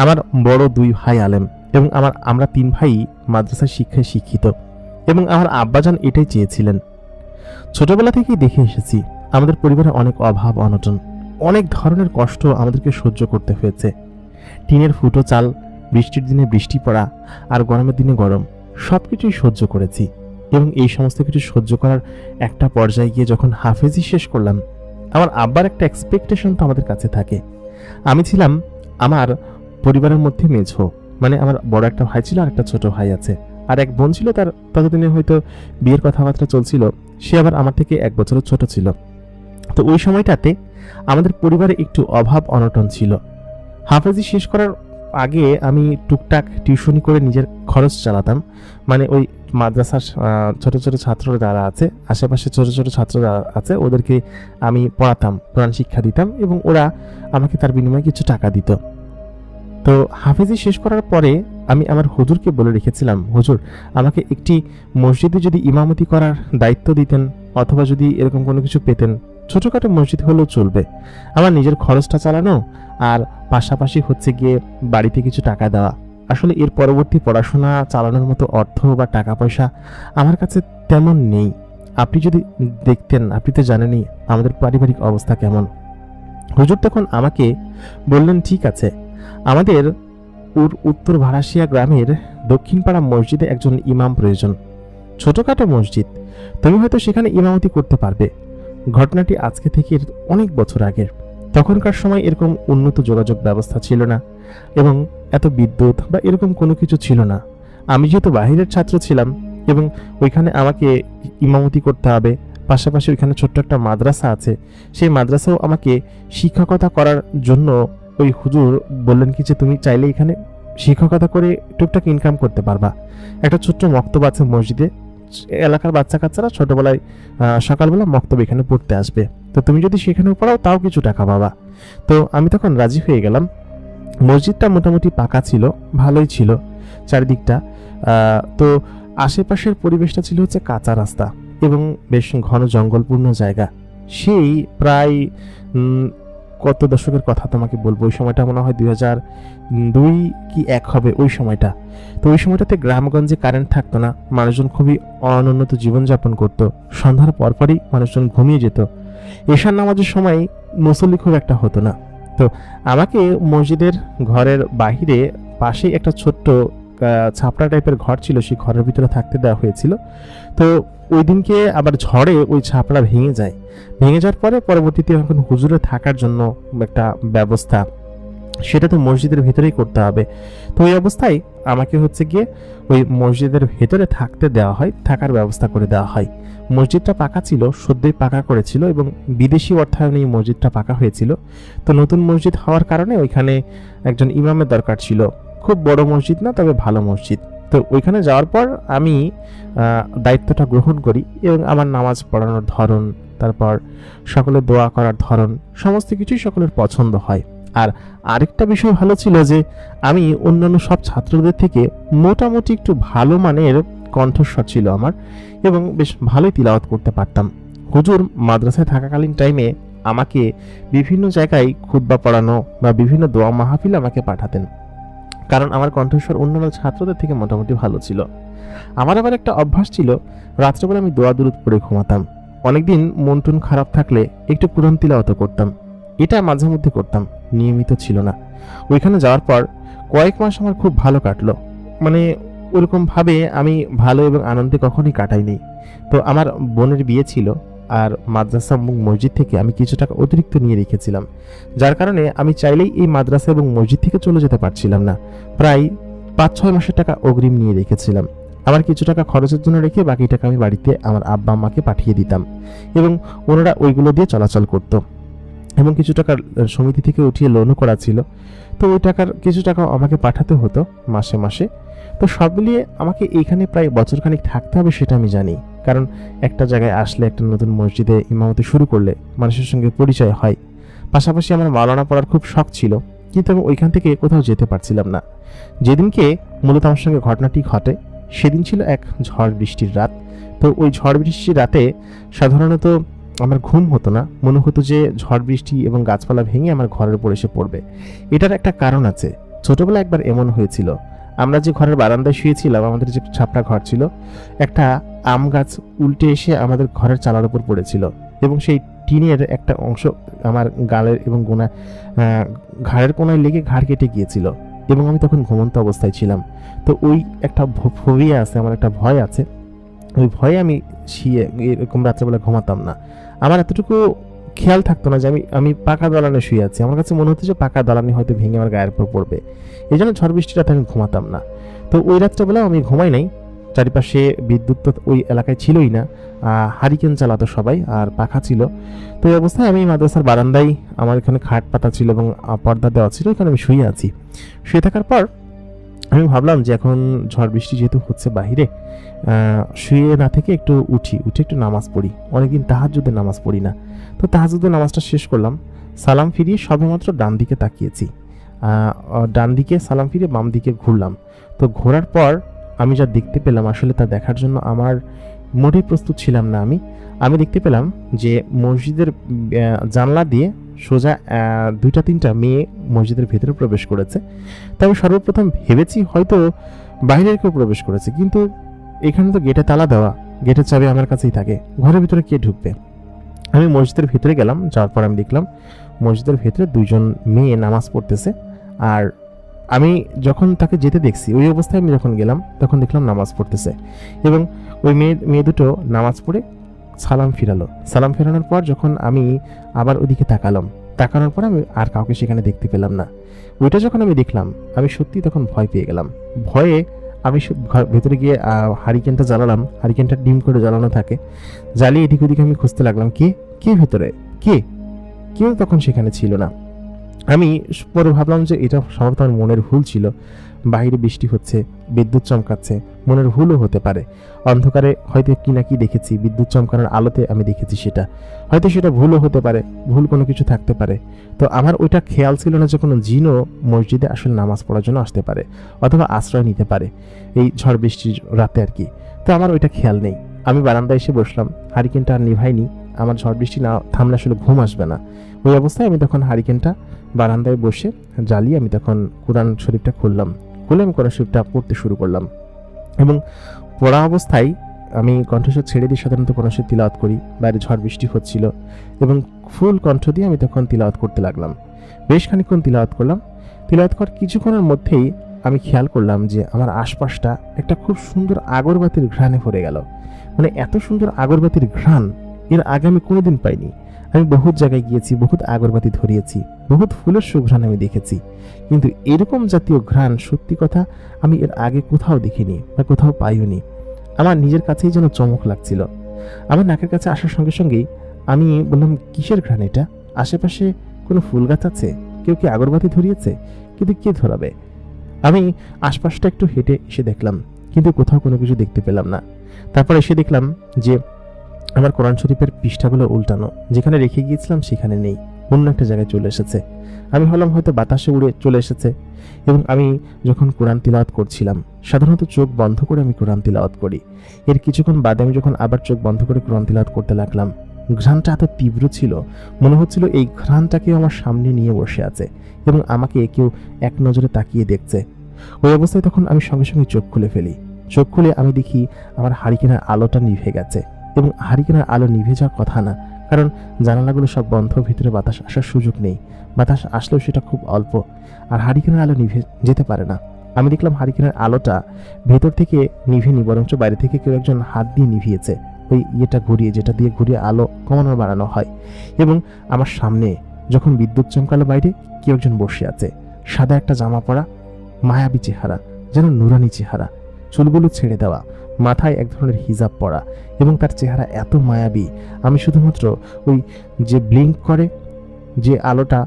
আমার বড় 2 ভাই আলেম, এবং আমরা 3 ভাই মাদ্রাসার শিক্ষায় শিক্ষিত, এবং আমার আব্বাজান এটাই চেয়েছিলেন। ছোটবেলা থেকেই দেখে এসেছি আমাদের পরিবারে অনেক অভাব অনটন, অনেক ধরনের কষ্ট আমাদেরকে সহ্য করতে হয়েছে। টিনের ফুটো চাল, বৃষ্টির দিনে বৃষ্টি পড়া, আর গরমের দিনে গরম, সবকিছুই সহ্য করেছি। এবং এই সমস্ত কিছু সহ্য করার একটা পর্যায়ে গিয়ে যখন হাফেজি শেষ করলাম, আমার আব্বার একটা এক্সপেকটেশন তো আমাদের কাছে থাকে। আমি ছিলাম আমার পরিবারের মধ্যে মেঝো, মানে আমার বড় একটা ভাই ছিল, আর একটা ছোট ভাই আছে, আর এক বোন ছিল, তার ততদিনে হয়তো বিয়ের কথাবার্তা চলছিল, সে আবার আমার থেকে 1 বছরের ছোট ছিল। তো ওই সময়টাতে আমাদের পরিবারে একটু অভাব অনটন ছিল। হাফেজি শেষ করার আগে আমি টুকটাক টিউশনি করে নিজের খরচ চালাতাম, মানে ওই মাদ্রাসার ছোট ছোট ছাত্র যারা আছে, আশেপাশে ছোট ছোট ছাত্র যারা আছে, ওদেরকে আমি পড়াতাম, কোরআন শিক্ষা দিতাম, এবং ওরা আমাকে তার বিনিময়ে কিছু টাকা দিত। তো হাফেজি শেষ করার পরে আমি আমার হুজুরকে বলে রেখেছিলাম, হুজুর আমাকে একটি মসজিদে যদি ইমামতি করার দায়িত্ব দিতেন, অথবা যদি এরকম কোনো কিছু পেতেন, ছোটখাটো মসজিদ হলেও চলবে, আমার নিজের খরচটা চালানো, আর পাশাপাশি হচ্ছে গিয়ে বাড়িতে কিছু টাকা দেওয়া। আসলে এর পরবর্তী পড়াশোনা চালানোর মতো অর্থ বা টাকা পয়সা আমার কাছে তেমন নেই। আপনি যদি দেখতেন, আপনি তো জানেনই আমাদের পারিবারিক অবস্থা কেমন। হুজুর তখন আমাকে বললেন, ঠিক আছে, আমাদের উত্তর ভাড়াশিয়া গ্রামের দক্ষিণপাড়া মসজিদে একজন ইমাম প্রয়োজন, ছোটখাটো মসজিদ, তুমি হয়তো সেখানে ইমামতি করতে পারবে। ঘটনাটি আজকে থেকে অনেক বছর আগের, তখনকার সময় এরকম উন্নত যোগাযোগ ব্যবস্থা ছিল না, এবং এত বিদ্যুৎ বা এরকম কোনো কিছু ছিল না। আমি যেহেতু বাহিরের ছাত্র ছিলাম, এবং ওইখানে আমাকে ইমামতি করতে হবে, পাশাপাশি ওইখানে ছোট্ট একটা মাদ্রাসা আছে, সেই মাদ্রাসাও আমাকে শিক্ষকতা করার জন্য ওই হুজুর বললেন কি যে তুমি চাইলে এখানে শিক্ষকতা করে টুকটাক ইনকাম করতে পারবা। একটা ছোট্ট মক্তব আছে মসজিদে, এলাকার বাচ্চা কাচ্চারা ছোটবেলায় সকালবেলা মক্তব এখানে পড়তে আসবে, তো তুমি যদি সেখানেও পড়াও তাও কিছু টাকা পাবা। তো আমি তখন রাজি হয়ে গেলাম। মসজিদটা মোটামুটি পাকা ছিল, ভালোই ছিল চারিদিকটা। তো আশেপাশের পরিবেশটা ছিল হচ্ছে কাঁচা রাস্তা এবং বেশ ঘন জঙ্গলপূর্ণ জায়গা। সেই প্রায় কত দশকের কথা তোমাকে বলবো, ওই সময়টা মনে হয় 2002 কি 1 হবে ওই সময়টা। তো ওই সময়টাতে গ্রামগঞ্জে কারেন্ট থাকতো না, মানুষজন খুবই অনুন্নত জীবনযাপন করত। সন্ধ্যার পরপরই মানুষজন ঘুমিয়ে যেত। এশার নামাজের সময় মুসল্লি খুব একটা হতো না। তো আমাকে মসজিদের ঘরের বাহিরে পাশেই একটা ছোট্ট ছাপড়া টাইপের ঘর ছিল, সেই ঘরের ভিতরে থাকতে দেওয়া হয়েছিল। তো ওই দিনকে আবার ঝড়ে ওই ছাপড়া ভেঙে যায়। ভেঙে যাওয়ার পরে পরবর্তীতে এখন হুজুরে থাকার জন্য একটা ব্যবস্থা, সেটা তো মসজিদের ভেতরেই করতে হবে। তো ওই অবস্থায় আমাকে হচ্ছে গিয়ে ওই মসজিদের ভেতরে থাকতে দেওয়া হয়, থাকার ব্যবস্থা করে দেওয়া হয়। মসজিদটা পাকা ছিল, সদ্যই পাকা করেছিল এবং বিদেশি অর্থায়নে এই মসজিদটা পাকা হয়েছিল। তো নতুন মসজিদ হওয়ার কারণে ওইখানে একজন ইমামের দরকার ছিল। খুব বড় মসজিদ না, তবে ভালো মসজিদ। তো ওইখানে যাওয়ার পর আমি দায়িত্বটা গ্রহণ করি এবং আমার নামাজ পড়ানোর ধরন, তারপর সকলের দোয়া করার ধরন, সমস্ত কিছুই সকলের পছন্দ হয়। আর আরেকটা বিষয় ভালো ছিল যে আমি অন্যান্য সব ছাত্রদের থেকে মোটামুটি একটু ভালো মানের কণ্ঠস্বর ছিল আমার, এবং বেশ ভালোই তিলাওয়াত করতে পারতাম। হুজুর মাদ্রাসায় থাকাকালীন টাইমে আমাকে বিভিন্ন জায়গায় খুতবা পড়ানো বা বিভিন্ন দোয়া মাহফিলে আমাকে পাঠাতেন, কারণ আমার কণ্ঠস্বর অন্যান্য ছাত্রদের থেকে মোটামুটি ভালো ছিল। আমার আবার একটা অভ্যাস ছিল, রাত্রেবেলা আমি দোয়া দুরুদ পড়ে ঘুমাতাম। অনেকদিন মন টুন খারাপ থাকলে একটু কুরআন তিলাওয়াত করতাম। এটা মাঝে মধ্যে করতাম, নিয়মিত ছিল না। ওইখানে যাওয়ার পর কয়েক মাস আমার খুব ভালো কাটলো, মানে ওরকম ভাবে আমি ভালো এবং আনন্দে কখনোই কাটাইনি। তো আমার বোনের বিয়ে ছিল, আর মাদ্রাসা এবং মসজিদ থেকে আমি কিছু টাকা অতিরিক্ত নিয়ে রেখেছিলাম, যার কারণে আমি চাইলেই এই মাদ্রাসা এবং মসজিদ থেকে চলে যেতে পারছিলাম না। প্রায় 5-6 মাসের টাকা অগ্রিম নিয়ে রেখেছিলাম। আমার কিছু টাকা খরচের জন্য রেখে বাকি টাকা আমি বাড়িতে আমার আব্বা আম্মাকে পাঠিয়ে দিতাম, এবং ওনারা ওইগুলো দিয়ে চলাচল করতো। এবং কিছু টাকা সমিতি থেকে উঠিয়ে লোনও করা ছিল, তো ওই টাকার কিছু টাকা আমাকে পাঠাতে হতো মাসে মাসে। তো সব মিলিয়ে আমাকে এইখানে প্রায় বছরখানিক থাকতে হবে সেটা আমি জানি, কারণ একটা জায়গায় আসলে, একটা নতুন মসজিদে ইমামতি শুরু করলে মানুষের সঙ্গে পরিচয় হয়। পাশাপাশি আমার মাওলানা পড়ার খুব শখ ছিল, কিন্তু আমি ওইখান থেকে কোথাও যেতে পারছিলাম না। যেদিনকে মূলত আমার সঙ্গে ঘটনাটি ঘটে সেদিন ছিল এক ঝড় বৃষ্টির রাত। তো ওই ঝড় বৃষ্টির রাতে সাধারণত আমার ঘুম হতো না, মনে হতো যে ঝড় বৃষ্টি এবং গাছপালা ভেঙে আমার ঘরের উপর এসে পড়বে। এটার একটা কারণ আছে। ছোটবেলায় একবার এমন হয়েছিল, আমরা যে ঘরের বারান্দায় শুয়েছিলাম, আমাদের যে ছাপড়া ঘর ছিল, একটা আম গাছ উল্টে এসে আমাদের ঘরের চালার উপর পড়েছিল, এবং সেই টিনের একটা অংশ আমার গালের এবং ঘাড়ের কোনায় লেগে ঘাড় কেটে গিয়েছিল, এবং আমি তখন ঘুমন্ত অবস্থায় ছিলাম। তো ওই একটা ফোবিয়া আছে, আমার একটা ভয় আছে। ওই ভয়ে আমি এরকম রাত্রেবেলা ঘুমাতাম না। আমার এতটুকু খেয়াল থাকতো না যে আমি পাকা দালানে শুয়ে আছি। আমার কাছে মনে হতো যে পাকা দালানি হয়তো ভেঙে আমার গায়ের উপর পড়বে, এই জন্য ঝড় বৃষ্টির রাতে আমি ঘুমাতাম না। তো ওই রাত্রেবেলা আমি ঘুমাই নাই। চারিপাশে বিদ্যুৎ তো ওই এলাকায় ছিলই না, হারিকেন চালাতো সবাই, আর পাখা ছিল। তো এই অবস্থায় আমি মাদ্রাসার বারান্দায়, আমার এখানে খাট পাতা ছিল এবং পর্দা দেওয়া ছিল, এখানে আমি শুয়ে আছি। শুয়ে থাকার পর আমি ভাবলাম যে এখন ঝড় বৃষ্টি যেহেতু হচ্ছে বাহিরে, শুয়ে না থেকে একটু উঠে একটু নামাজ পড়ি। অনেকদিন তাহাজ্জুদের নামাজ পড়ি না। তো তাহাজ্জুদের নামাজটা শেষ করলাম, সালাম ফিরিয়ে সবেমাত্র ডান দিকে তাকিয়েছি। ডান দিকে সালাম ফিরে বাম দিকে ঘুরলাম। তো ঘোরার পর আমি যা দেখতে পেলাম, আসলে তা দেখার জন্য আমার মোটেই প্রস্তুত ছিলাম না। আমি দেখতে পেলাম যে মসজিদের জানলা দিয়ে সোজা 2-3টা মেয়ে মসজিদের ভেতরে প্রবেশ করেছে। তো আমি সর্বপ্রথম ভেবেছি হয়তো বাইরের কেউ প্রবেশ করেছে, কিন্তু এখানে তো গেটে তালা দেওয়া, গেটের চাবি আমার কাছেই থাকে, ঘরের ভিতরে কে ঢুকবে? আমি মসজিদের ভিতরে গেলাম। যাওয়ার পর আমি দেখলাম মসজিদের ভেতরে 2জন মেয়ে নামাজ পড়তেছে। আর আমি যখন তাকে যেতে দেখছি, ওই অবস্থায় আমি যখন গেলাম তখন দেখলাম নামাজ পড়তেছে, এবং ওই মেয়ে দুটো নামাজ পড়ে সালাম ফিরালো। সালাম ফেরানোর পর যখন আমি আবার ওদিকে তাকানোর পর আমি আর কাউকে সেখানে দেখতে পেলাম না। ওইটা যখন আমি দেখলাম, আমি সত্যি তখন ভয় পেয়ে গেলাম। ভয়ে আমি ভেতরে গিয়ে হারিকেনটা জ্বালালাম। হারিকেনটা ডিম করে জ্বালানো থাকে, জ্বালিয়ে এদিক ওদিকে আমি খুঁজতে লাগলাম কে ভেতরে, কেউ তখন সেখানে ছিল না। আমি পরে ভাবলাম যে এটা সম্ভবত আমার মনের ভুল ছিল। বাইরে বৃষ্টি হচ্ছে, বিদ্যুৎ চমকাচ্ছে, মনের ভুলও হতে পারে। অন্ধকারে হয়তো কি না কি দেখেছি, বিদ্যুৎ চমকানোর আলোতে আমি দেখেছি, হয়তো সেটা ভুলও হতে পারে, ভুল কোনো কিছু থাকতে পারে। তো আমার ওইটা খেয়াল ছিল না যে কোনো জিনও মসজিদে আসলে নামাজ পড়ার জন্য আসতে পারে অথবা আশ্রয় নিতে পারে এই ঝড় বৃষ্টির রাতে আর কি। তো আমার ওইটা খেয়াল নেই। আমি বারান্দায় এসে বসলাম, হারিকেনটা আর নিভাইনি, আমার ঝড় বৃষ্টি না থামলে আসলে ঘুম আসবে না। ওই অবস্থায় আমি তখন হারিকেনটা বারান্দায় বসে জ্বালিয়ে আমি তখন কোরআন শরীফটা খুলে আমি কোরআন শরীফটা পড়তে শুরু করলাম। এবং পড়া অবস্থায় আমি কণ্ঠস্বর ছেড়ে দিয়ে সাধারণত কোরআন শরীফ তিলাওয়াত করি। বাইরে ঝড় বৃষ্টি হচ্ছিল এবং ফুল কণ্ঠ দিয়ে আমি তখন তিলাওয়াত করতে লাগলাম। বেশ খানিকক্ষণ তিলাওয়াত করলাম। তিলাওয়াত করার কিছুক্ষণের মধ্যেই আমি খেয়াল করলাম যে আমার আশপাশটা একটা খুব সুন্দর আগরবাতির ঘ্রাণে ভরে গেল। মানে এত সুন্দর আগরবাতির ঘ্রাণ এর আগে আমি কোনোদিন পাইনি। আমি বহুত জায়গায় গিয়েছি, বহুত আগরবাতি ধরিয়েছি, বহুত ফুলের সুঘ্রাণ আমি দেখেছি, কিন্তু এরকম জাতীয় ঘ্রাণ সত্যি কথা আমি এর আগে কোথাও দেখিনি বা কোথাও পাইওনি। আমার নিজের কাছেই যেন চমক লাগছিল। আমার নাকের কাছে আসার সঙ্গে সঙ্গেই আমি বললাম, কিসের ঘ্রাণ এটা? আশেপাশে কোনো ফুল গাছ আছে? কেউ কি আগরবাতি ধরিয়েছে? কিন্তু কে ধরাবে? আমি আশপাশটা একটু হেঁটে এসে দেখলাম, কিন্তু কোথাও কোনো কিছু দেখতে পেলাম না। তারপর এসে দেখলাম যে আমার কোরআন শরীফের পৃষ্ঠাগুলো উল্টানো, যেখানে রেখে গিয়েছিলাম সেখানে নেই, অন্য একটা জায়গায় চলে এসেছে। আমি ভাবলাম হয়তো বাতাসে উড়ে চলে এসেছে। এবং আমি যখন কোরআন তিলাওয়াত করছিলাম, সাধারণত চোখ বন্ধ করে আমি কোরআন তিলাওয়াত করি। এর কিছুক্ষণ বাদে আমি যখন আবার চোখ বন্ধ করে কোরআন তিলাওয়াত করতে লাগলাম, ঘ্রাণটা এত তীব্র ছিল, মনে হচ্ছিল এই ঘ্রাণটাকে আমার সামনে নিয়ে বসে আছে এবং আমাকে কেউ এক নজরে তাকিয়ে দেখছে। ওই অবস্থায় তখন আমি সঙ্গে সঙ্গে চোখ খুলে ফেলি। চোখ খুলে আমি দেখি আমার হারিকেনের আলোটা নিভে গেছে। এবং হারিকেনের আলো নিভে যাওয়ার কথা না, কারণ জানালাগুলো সব বন্ধ, ভিতরে বাতাস আসার সুযোগ নেই। বাতাস আসলেও সেটা খুব অল্প, আর হারিকেনের আলো নিভে যেতে পারে না। আমি দেখলাম হারিকেনের আলোটা ভেতর থেকে নিভেনি, বরঞ্চ বাইরে থেকে কেউ একজন হাত দিয়ে নিভিয়েছে, ওই ইয়েটা ঘুরিয়ে, যেটা দিয়ে ঘুরিয়ে আলো কমানো বাড়ানো হয়। এবং আমার সামনে যখন বিদ্যুৎ চমকালো, বাইরে কেউ একজন বসে আছে, সাদা একটা জামা পরা, মায়াবী চেহারা, যেন নুরানি চেহারা, চুলগুলো ছেড়ে দেওয়া, মাথায় এক ধরনের হিজাব পরা, এবং তার চেহারা এত মায়াবী, আমি শুধুমাত্র ওই যে ব্লিঙ্ক করে যে আলোটা,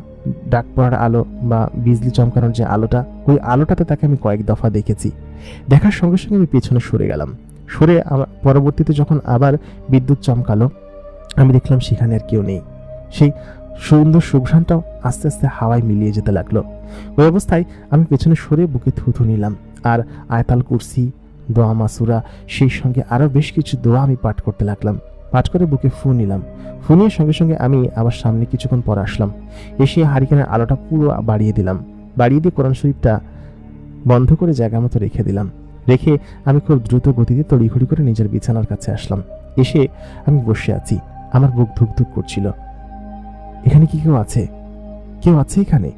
ডাক পড়ার আলো বা বিজলি চমকানোর যে আলোটা, ওই আলোটাতে তাকে আমি কয়েক দফা দেখেছি। দেখার সঙ্গে সঙ্গে আমি পেছনে সরে গেলাম। সরে পরবর্তীতে যখন আবার বিদ্যুৎ চমকালো, আমি দেখলাম সেখানে আর কেউ নেই। সেই সুন্দর সুঘ্রাণটাও আস্তে আস্তে হাওয়ায় মিলিয়ে যেতে লাগলো। ওই অবস্থায় আমি পেছনে সরে বুকে থুথু নিলাম, আর আয়াতুল কুরসি, দোয়া মাসুরা, সেই সঙ্গে আরও বেশ কিছু দোয়া আমি পাঠ করতে লাগলাম। পাঠ করে বুকে ফু নিলাম। ফু নিয়ে সঙ্গে সঙ্গে আমি আবার সামনে কিছুক্ষণ পর আসলাম। এসে হারিকেনের আলোটা পুরো বাড়িয়ে দিলাম। বাড়িয়ে দিয়ে কোরআন শরীফটা বন্ধ করে জায়গা মতো রেখে দিলাম। রেখে আমি খুব দ্রুত গতিতে তড়িঘড়ি করে নিজের বিছানার কাছে আসলাম। এসে আমি বসে আছি, আমার বুক ধুকধুক করছিল। এখানে কি কেউ আছে? কেউ আছে এখানে?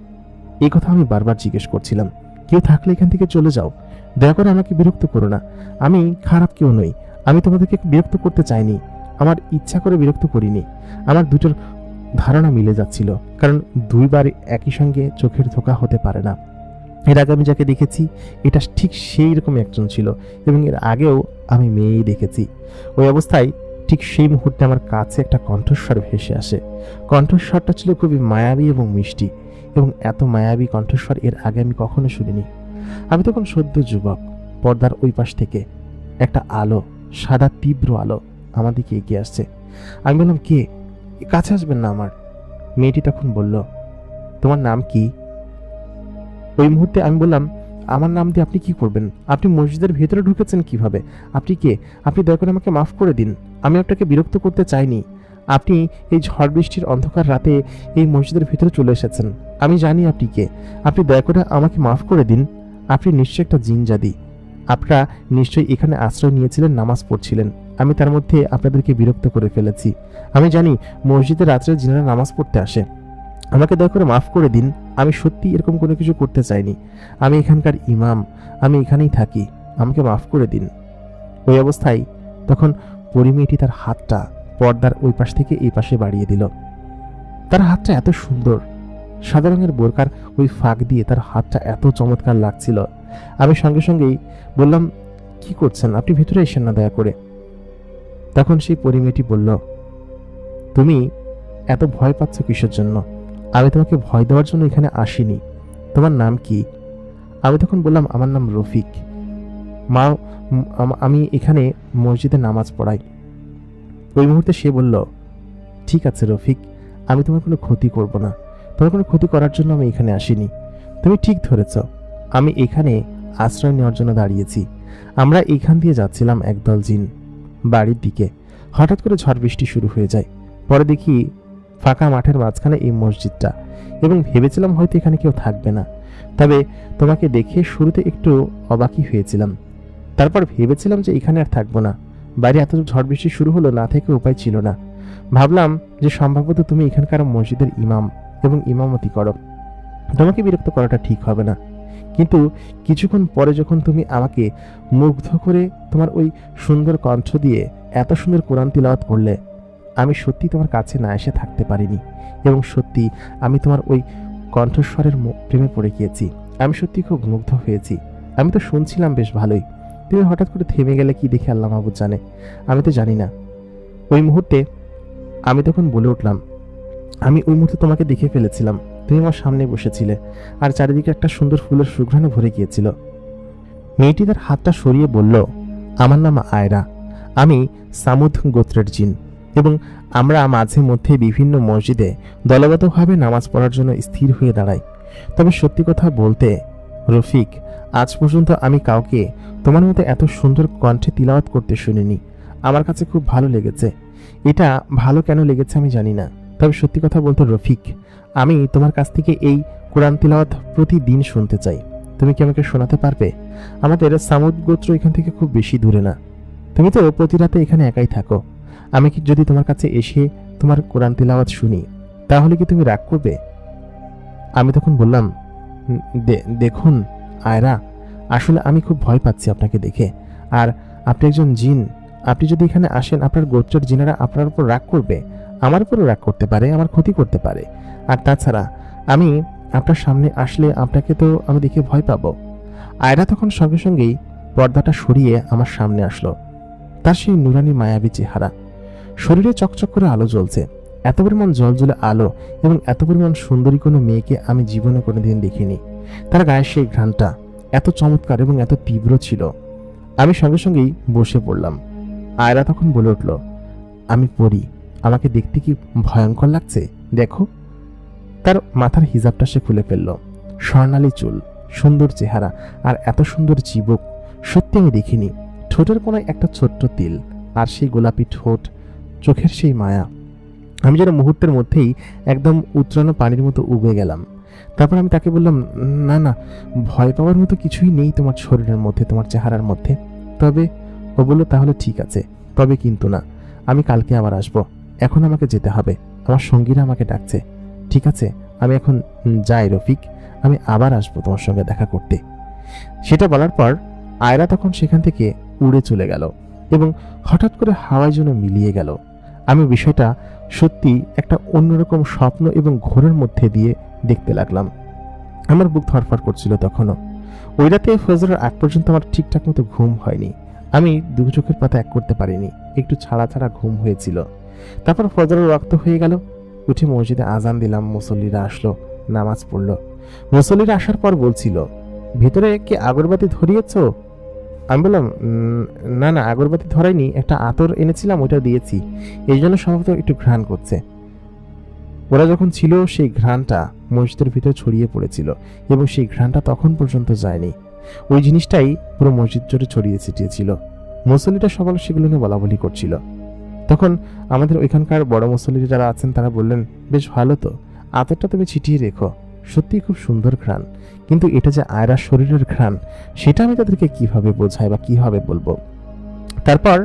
এই কথা আমি বারবার জিজ্ঞেস করছিলাম। কেউ থাকলে এখান থেকে চলে যাও, দয়া করে আমাকে বিরক্ত করো না। আমি খারাপ কেউ নই, আমি তোমাদেরকে বিরক্ত করতে চাইনি, আমার ইচ্ছা করে বিরক্ত করিনি। আমার দুটোর ধারণা মিলে যাচ্ছিল, কারণ দুইবার একই সঙ্গে চোখের ধোঁকা হতে পারে না। এর আগে আমি যাকে দেখেছি এটা ঠিক সেই রকম একজন ছিল, এবং এর আগেও আমি মেয়েই দেখেছি। ওই অবস্থায় ঠিক সেই মুহূর্তে আমার কাছে একটা কণ্ঠস্বর ভেসে আসে। কণ্ঠস্বরটা ছিল খুবই মায়াবী এবং মিষ্টি, এবং এত মায়াবী কণ্ঠস্বর এর আগে আমি কখনো শুনিনি। আমি তখন সদ্য যুবক। পর্দার ওই পাশ থেকে একটা আলো, সাদা তীব্র আলো আমার দিকে এগিয়ে আসছে। আমি বললাম, কে? কাছে আসবেন না আমার। মেয়েটি তখন বলল, তোমার নাম কি? ওই মুহূর্তে আমি বললাম, আমার নাম দিয়ে আপনি কি করবেন? আপনি মসজিদের ভেতরে ঢুকেছেন কিভাবে? আপনি কে? আপনি দয়া করে আমাকে মাফ করে দিন, আমি আপনাকে বিরক্ত করতে চাইনি। আপনি এই ঝড় বৃষ্টির অন্ধকার রাতে এই মসজিদের ভেতরে চলে এসেছেন, আমি জানি আপনি কে। আপনি দয়া করে আমাকে মাফ করে দিন। আপনি নিশ্চয়ই একটা জিনজাদি। আপনারা নিশ্চয়ই এখানে আশ্রয় নিয়েছিলেন, নামাজ পড়ছিলেন। আমি তার মধ্যে আপনাদেরকে বিরক্ত করে ফেলেছি। আমি জানি মসজিদে রাত্রে জিনেরা নামাজ পড়তে আসে। আমাকে দয়া করে মাফ করে দিন, আমি সত্যি এরকম কোনো কিছু করতে চাইনি। আমি এখানকার ইমাম, আমি এখানেই থাকি, আমাকে মাফ করে দিন। ওই অবস্থায় তখন পরিমেয়েটি তার হাতটা পর্দার ওই পাশ থেকে এই পাশে বাড়িয়ে দিল। তার হাতটা এত সুন্দর, সাদা রঙের বোরকার ওই ফাঁক দিয়ে তার হাতটা এত চমৎকার লাগছিল। আমি সঙ্গে সঙ্গেই বললাম, কি করছেন? আপনি ভেতরে এসেন না দয়া করে। তখন সেই পরিমেয়েটি বলল, তুমি এত ভয় পাচ্ছ কিসের জন্য? আমি তোমাকে ভয় দেওয়ার জন্য এখানে আসিনি। তোমার নাম কি? আমি তখন বললাম, আমার নাম রফিক। মা, আমি এখানে মসজিদে নামাজ পড়াই। ওই মুহূর্তে সে বলল, ঠিক আছে রফিক, আমি তোমার কোনো ক্ষতি করব না। তোমার কোনো ক্ষতি করার জন্য আমি এখানে আসিনি। তুমি ঠিক ধরেছ, আমি এখানে আশ্রয় নেওয়ার জন্য দাঁড়িয়েছি। আমরা এইখান দিয়ে যাচ্ছিলাম একদল জিন বাড়ির দিকে। হঠাৎ করে ঝড় বৃষ্টি শুরু হয়ে যায়। পরে দেখি ফাঁকা মাঠের মাঝখানে এই মসজিদটা, এবং ভেবেছিলাম হয়তো এখানে কেউ থাকবে না। তবে তোমাকে দেখে শুরুতে একটু অবাকই হয়েছিলাম, তারপর ভেবেছিলাম যে এখানে আর থাকবো না। বাইরে এত ঝড় বৃষ্টি শুরু হলো, না থেকে উপায় ছিল না। ভাবলাম যে সম্ভবত তুমি এখানকার মসজিদের ইমাম এবং ইমামতি করো, তোমাকে বিরক্ত করাটা ঠিক হবে না। কিন্তু কিছুক্ষণ পরে যখন তুমি আমাকে মুগ্ধ করে তোমার ওই সুন্দর কণ্ঠ দিয়ে এত সুন্দর কোরআন তিলাওয়াত করলে, আমি সত্যি তোমার কাছে না এসে থাকতে পারিনি, এবং সত্যি আমি তোমার ওই কণ্ঠস্বরের প্রেমে পড়ে গিয়েছি। আমি সত্যি খুব মুগ্ধ হয়েছি। আমি তো শুনছিলাম বেশ ভালোই, তুমি হঠাৎ করে থেমে গেলে কি দেখে আল্লাহ মাহবুব জানে, আমি তো জানি না। ওই মুহূর্তে আমি তখন বলে উঠলাম, আমি ওই মুহূর্তে তোমাকে দেখে ফেলেছিলাম, তুমি আমার সামনে বসেছিলে, আর চারিদিকে একটা সুন্দর ফুলের সুঘ্রাণে ভরে গিয়েছিল। মেয়েটি তার হাতটা সরিয়ে বলল, আমার নাম আয়রা, আমি সামুদ গোত্রের জিন, এবং আমরা মাঝে মধ্যে বিভিন্ন মসজিদে দলগতভাবে নামাজ পড়ার জন্য স্থির হয়ে দাঁড়াই। তবে সত্যি কথা বলতে রফিক, আজ পর্যন্ত আমি কাউকে তোমার মতো এত সুন্দর কণ্ঠে তিলাওয়াত করতে শুনিনি। আমার কাছে খুব ভালো লেগেছে। এটা ভালো কেন লেগেছে আমি জানি না, তবে সত্যি কথা বলতে রফিক, আমি তোমার কাছ থেকে এই কোরআন তিলাওয়াত প্রতিদিন শুনতে চাই। তুমি কি আমাকে শোনাতে পারবে? আমাদের সামুদ গোত্র এখান থেকে খুব বেশি দূরে না, তুমি তো প্রতি রাতে এখানে একাই থাকো। আমি কি যদি তোমার কাছে এসে তোমার কোরআন তিলাওয়াত শুনি, তাহলে কি তুমি রাগ করবে? আমি তখন বললাম, দেখুন আয়রা, আসলে আমি খুব ভয় পাচ্ছি আপনাকে দেখে, আর আপনি একজন জিন। আপনি যদি এখানে আসেন, আপনার গোত্রের জিনেরা আপনার উপর রাগ করবে, আমার উপরও রাগ করতে পারে, আমার ক্ষতি করতে পারে। আর তাছাড়া আমি আপনার সামনে আসলে আপনাকে তো আমি দেখে ভয় পাবো। আয়রা তখন সঙ্গে সঙ্গেই পর্দাটা সরিয়ে আমার সামনে আসলো। তার সেই নুরানি মায়াবী চেহারা, শরীরে চকচক করে আলো জ্বলছে। এত পরিমাণ জলজলে আলো এবং এত পরিমাণ সুন্দরী কোনো মেয়েকে আমি জীবনে কোনোদিন দেখিনি। তার গায়ের সেই ঘ্রাণটা এত চমৎকার এবং এত তীব্র ছিল। আমি সঙ্গে সঙ্গেই বসে পড়লাম। আয়রা তখন বলে উঠল, আমি পড়ি, আমাকে দেখতে কি ভয়ঙ্কর লাগছে দেখো। তার মাথার হিজাবটা সে খুলে ফেলল। স্বর্ণালী চুল, সুন্দর চেহারা, আর এত সুন্দর চিবুক সত্যি আমি দেখিনি। ঠোঁটের কোনায় একটা ছোট্ট তিল, আর সেই গোলাপি ঠোঁট, চোখের সেই মায়া। আমি যেন মুহূর্তের মধ্যেই একদম উতরানো পানির মতো উবে গেলাম। তারপর আমি তাকে বললাম, না না, ভয় পাওয়ার মতো কিছুই নেই তোমার শরীরের মধ্যে, তোমার চেহারার মধ্যে। তবে ও বলল, তাহলে ঠিক আছে, তবে কিন্তু না, আমি কালকে আবার আসবো, এখন আমাকে যেতে হবে, আমার সঙ্গীরা আমাকে ডাকছে। ঠিক আছে, আমি এখন যাই রফিক, আমি আবার আসবো তোমার সঙ্গে দেখা করতে। সেটা বলার পর আয়রা তখন সেখান থেকে উড়ে চলে গেল, এবং হঠাৎ করে হাওয়ায় যেন মিলিয়ে গেল। আমি বিষয়টা সত্যি একটা অন্যরকম স্বপ্ন এবং ঘোরের মধ্যে দিয়ে দেখতে লাগলাম। আমার বুক ধরফর করছিল তখনও। ওই রাতে ফজরের আগ পর্যন্ত আমার ঠিকঠাক মতো ঘুম হয়নি। আমি দু চোখের পাতা এক করতে পারিনি, একটু ছাড়া ছাড়া ঘুম হয়েছিল। তারপর ফজরের রক্ত হয়ে গেল, উঠে মসজিদে আজান দিলাম। মুসল্লিরা আসলো, নামাজ পড়লো। মুসল্লিরা আসার পর বলছিল, ভিতরে কি আগরবাতি ধরিয়েছ? আমি বললাম, না না, আগরবাতি ধরাইনি, একটা আতর এনেছিলাম, ওইটা দিয়েছি, এই জন্য সম্ভবত একটু ঘ্রাণ করছে। ওরা যখন ছিল সেই ঘ্রাণটা মসজিদের ভিতরে ছড়িয়ে পড়েছিল, এবং সেই ঘ্রাণটা তখন পর্যন্ত যায়নি। ওই জিনিসটাই পুরো মসজিদ জুড়ে ছড়িয়ে ছিটিয়েছিল। মুসল্লিরা সকাল সেগুলো নিয়ে বলাবলি করছিল। তখন আমাদের ওইখানকার বড় মুসল্লিরা যারা আছেন তারা বললেন, বেশ ভালো তো, আতরটা তুমি ছিটিয়ে রেখো, সত্যি খুব সুন্দর ঘ্রাণ, কিন্তু এটা যে আয়রার শরীরের ঘ্রাণ, সেটা আমি তাদেরকে কিভাবে বোঝাই বা কিভাবে বলবো। তারপর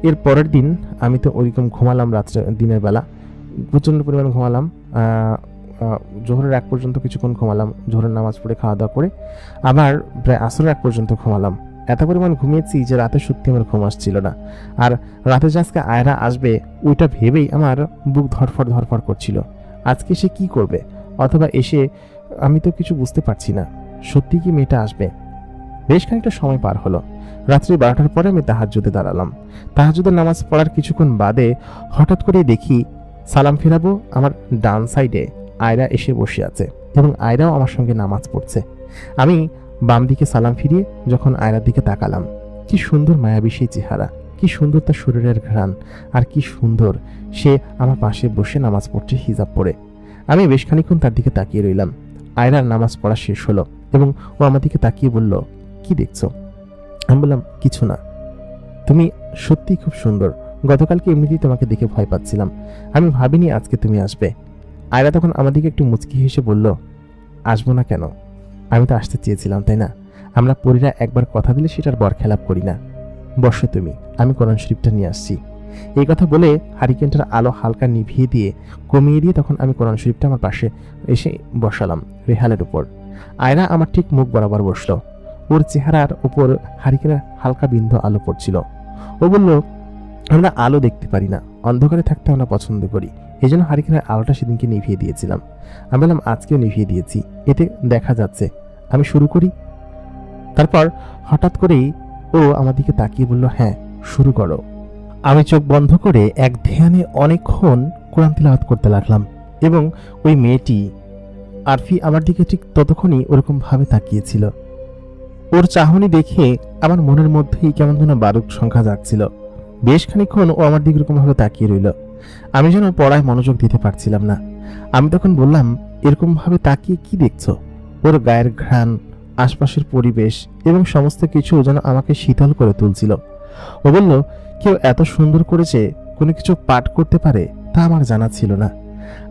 এর পরের দিন আমি তো ওইরকম ঘুমালাম, রাত্রে দিনের বেলা প্রচণ্ড পরিমাণ ঘুমালাম। জোহরের এক পর্যন্ত কিছুক্ষণ ঘুমালাম, জোহরের নামাজ পড়ে খাওয়া দাওয়া করে আবার প্রায় আসরের এক পর্যন্ত ঘুমালাম। এত পরিমাণ ঘুমিয়েছি যে রাতে সত্যি আমার ঘুম আসছিল না। আর রাতে যে আজকে আয়রা আসবে ওইটা ভেবেই আমার বুক ধরফর ধরফর করছিল। আজকে সে কি করবে, অথবা এসে আমি তো কিছু বুঝতে পারছি না, সত্যি কি মেয়েটা আসবে। বেশ খানিকটা সময় পার হলো। রাত্রি 12টার পরে আমি তাহাজ্জুদে দাঁড়ালাম। তাহাজ্জুদের নামাজ পড়ার কিছুক্ষণ বাদে হঠাৎ করে দেখি সালাম ফেরাবো, আমার ডান সাইডে আয়রা এসে বসে আছে, এবং আয়রাও আমার সঙ্গে নামাজ পড়ছে। আমি বাম দিকে সালাম ফিরিয়ে যখন আয়রার দিকে তাকালাম, কি সুন্দর মায়াবী সেই চেহারা, কি সুন্দর তার শরীরের ঘ্রাণ, আর কি সুন্দর সে আমার পাশে বসে নামাজ পড়ছে হিজাব পরে। আমি বেশ খানিকক্ষণ তার দিকে তাকিয়ে রইলাম। আয়রার নামাজ পড়া শেষ হলো, এবং ও আমার দিকে তাকিয়ে বলল, কি দেখছো? আমি বললাম, কিছু না, তুমি সত্যিই খুব সুন্দর, গতকালকে এমনিতেই তোমাকে দেখে ভয় পাচ্ছিলাম, আমি ভাবিনি আজকে তুমি আসবে। আয়রা তখন আমার দিকে একটু মুচকি হেসে বলল, আসবো না কেন? আমি তো আসতে চেয়েছিলাম, তাই না? আমরা পরীরা একবার কথা দিলে সেটার বরখেলাপ করি না। বসো তুমি, আমি কোরআন শরীফটা নিয়ে আসছি। এই কথা বলে হারিকেনটার আলো হালকা নিভিয়ে দিয়ে কমিয়ে দিয়ে তখন আমি কোরআন শরীফটা আমার পাশে এসে বসালাম রেহালের উপর। আয়রা আমার ঠিক মুখ বরাবর বসলো। ওর চেহারার উপর হারিকেনের হালকা বিন্দু আলো পড়ছিল। ও বলল, আমরা আলো দেখতে পারি না, অন্ধকারে থাকতে আমরা পছন্দ করি, এই জন্য হারিকেনের আলোটা সেদিনকে নিভিয়ে দিয়েছিলাম। আমি বললাম, আজকেও নিভিয়ে দিয়েছি, এতে দেখা যাচ্ছে। আমি শুরু করি? তারপর হঠাৎ করেই ও আমার দিকে তাকিয়ে বলল, হ্যাঁ শুরু করো। আমি চোখ বন্ধ করে এক ধ্যানে অনেকক্ষণ কোরআন তিলাওয়াত করতে লাগলাম এবং ওই মেয়েটি আরফি আমার দিকে ঠিক ততক্ষণই ওরকম ভাবে তাকিয়েছিল। ওর চাহনি দেখে আমার মনের মধ্যেই কেমন যেন বারুদ সংখ্যা জাগছিল। বেশ খানিকক্ষণ ও আমার দিকে এরকম ভাবে তাকিয়ে রইল। আমি যেন পড়ায় মনোযোগ দিতে পারছিলাম না। আমি তখন বললাম, এরকম ভাবে তাকিয়ে কি দেখছো? ওর গায়ের ঘ্রাণ, আশপাশের পরিবেশ এবং সমস্ত কিছু যেন আমাকে শীতল করে তুলছিল। ও বলল, কেউ এত সুন্দর করেছে কোনো কিছু পাঠ করতে পারে তা আমার জানা ছিল না।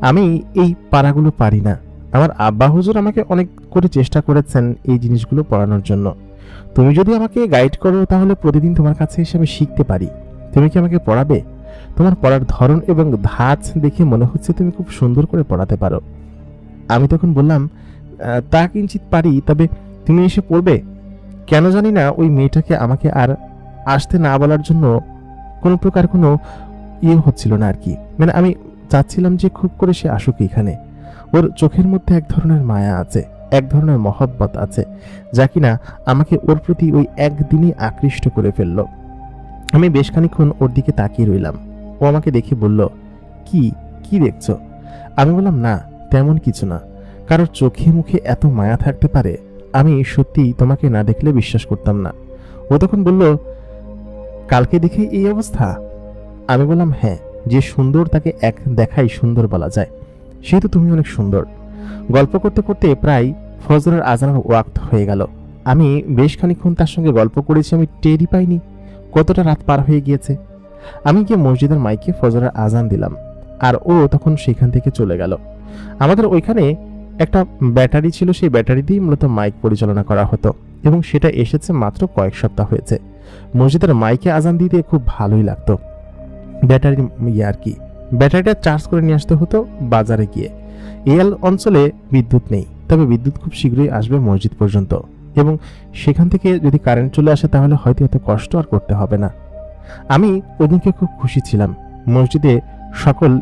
আমি এই পারাগুলো পারি না। আমার আব্বা হুজুর আমাকে অনেক করে চেষ্টা করেছেন এই জিনিসগুলো পড়ানোর জন্য। তুমি যদি আমাকে গাইড করো তাহলে প্রতিদিন তোমার কাছে এসে আমি শিখতে পারি। তুমি কি আমাকে পড়াবে? তোমার পড়ার ধরন এবং ধাঁচ দেখে মনে হচ্ছে তুমি খুব সুন্দর করে পড়াতে পারো। আমি তখন বললাম, তা কিঞ্চিত পারি, তবে তুমি এসে পড়বে? কেন জানি না ওই মেয়েটাকে আমাকে আর আসতে না বলার জন্য কোনো প্রকার কোনো ইয়ে হচ্ছিল না আর কি। মানে আমি চাচ্ছিলাম যে খুব করে সে আসুক এখানে। ওর চোখের মধ্যে এক ধরনের মায়া আছে, এক ধরনের মহব্বত আছে, যা কিনা আমাকে ওর প্রতি ওই একদিনই আকৃষ্ট করে ফেলল। আমি বেশ খানিকক্ষণ ওর দিকে তাকিয়ে রইলাম। ও আমাকে দেখে বলল, কি কি দেখছো? আমি বললাম, না তেমন কিছু না। কারোর চোখে মুখে এত মায়া থাকতে পারে, আমি সত্যি তোমাকে না দেখলে বিশ্বাস করতাম না। ও তখন বলল, কালকে দেখে এই অবস্থা? আমি বললাম, হ্যাঁ, যে সুন্দর তাকে এক দেখাই সুন্দর বলা যায়, সেহেতু তুমি অনেক সুন্দর। গল্প করতে করতে প্রায় ফজরের আজানের ওয়াক্ত হয়ে গেল। আমি বেশ খানিকক্ষণ তার সঙ্গে গল্প করেছি, আমি টেরই পাইনি কতটা রাত পার হয়ে গিয়েছে। আমি গিয়ে মসজিদের মাইকে ফজরের আজান দিলাম, আর ও তখন সেখান থেকে চলে গেল। আমাদের ওইখানে একটা ব্যাটারি ছিল, সেই ব্যাটারি দিয়েই মূলত মাইক পরিচালনা করা হতো এবং সেটা এসেছে মাত্র কয়েক সপ্তাহ হয়েছে। মসজিদের মাইকে আজান দিতে খুব ভালোই লাগতো। ব্যাটারি আর কি, ব্যাটারিটা চার্জ করে নিয়ে আসতে হতো বাজারে গিয়ে। এই অঞ্চলে বিদ্যুৎ নেই, তবে বিদ্যুৎ খুব শীঘ্রই আসবে মসজিদ পর্যন্ত এবং সেখান থেকে যদি কারেন্ট চলে আসে তাহলে হয়তো এত কষ্ট আর করতে হবে না। আমি ওদিনকে খুব খুশি ছিলাম। মসজিদে সকল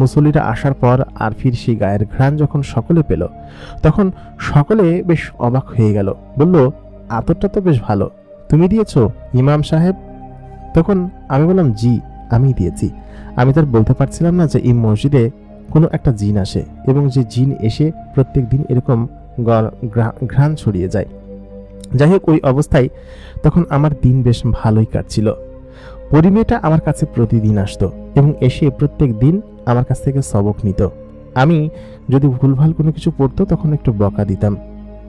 মুসল্লিরা আসার পর আরফির সেই গায়ের ঘ্রাণ যখন সকলে পেল, তখন সকলে বেশ অবাক হয়ে গেল। বলল, আতরটা তো বেশ ভালো, তুমি দিয়েছো ইমাম সাহেব? তখন আমি বললাম, জি আমি দিয়েছি। আমি তার বলতে পারছিলাম না যে এই মসজিদে কোনো একটা জিন আসে এবং যে জিন এসে প্রত্যেক দিন এরকম ঘ্রাণ ছড়িয়ে যায়। যাই হোক, ওই অবস্থায় তখন আমার দিন বেশ ভালোই কাটছিল। পরিমেয়টা আমার কাছে প্রতিদিন আসতো এবং এসে প্রত্যেক দিন আমার কাছ থেকে সবক নিত। আমি যদি ভুলভাল কোনো কিছু পড়তো তখন একটু বকা দিতাম।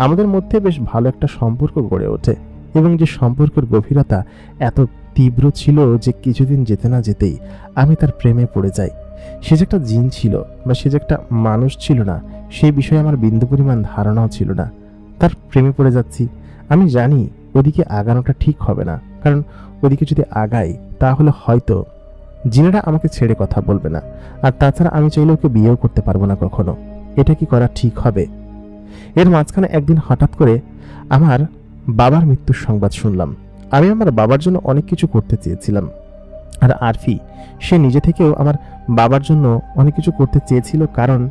আমাদের মধ্যে বেশ ভালো একটা সম্পর্ক গড়ে ওঠে এবং যে সম্পর্কের গভীরতা এত তীব্র ছিল যে কিছুদিন যেতে না যেতেই আমি তার প্রেমে পড়ে যাই। সে যে একটা জিন ছিল বা সে যে একটা মানুষ ছিল না, সেই বিষয়ে আমার বিন্দু পরিমাণ ধারণাও ছিল না। তার প্রেমে পড়ে যাচ্ছি। আমি জানি ওদিকে আগানোটা ঠিক হবে না, কারণ ওদিকে যদি আগাই তাহলে হয়তো জিনেরা আমাকে ছেড়ে কথা বলবে না, আর তাছাড়া আমি চাইলে ওকে বিয়েও করতে পারবো না কখনো। এটা কি করা ঠিক হবে? এর মাঝখানে একদিন হঠাৎ করে আমার বাবার মৃত্যুর সংবাদ শুনলাম। আমি আমার বাবার জন্য অনেক কিছু করতে চেয়েছিলাম, আর আরফি সে নিজে থেকেও আমার বাবার জন্য অনেক কিছু করতে চেয়েছিল, কারণ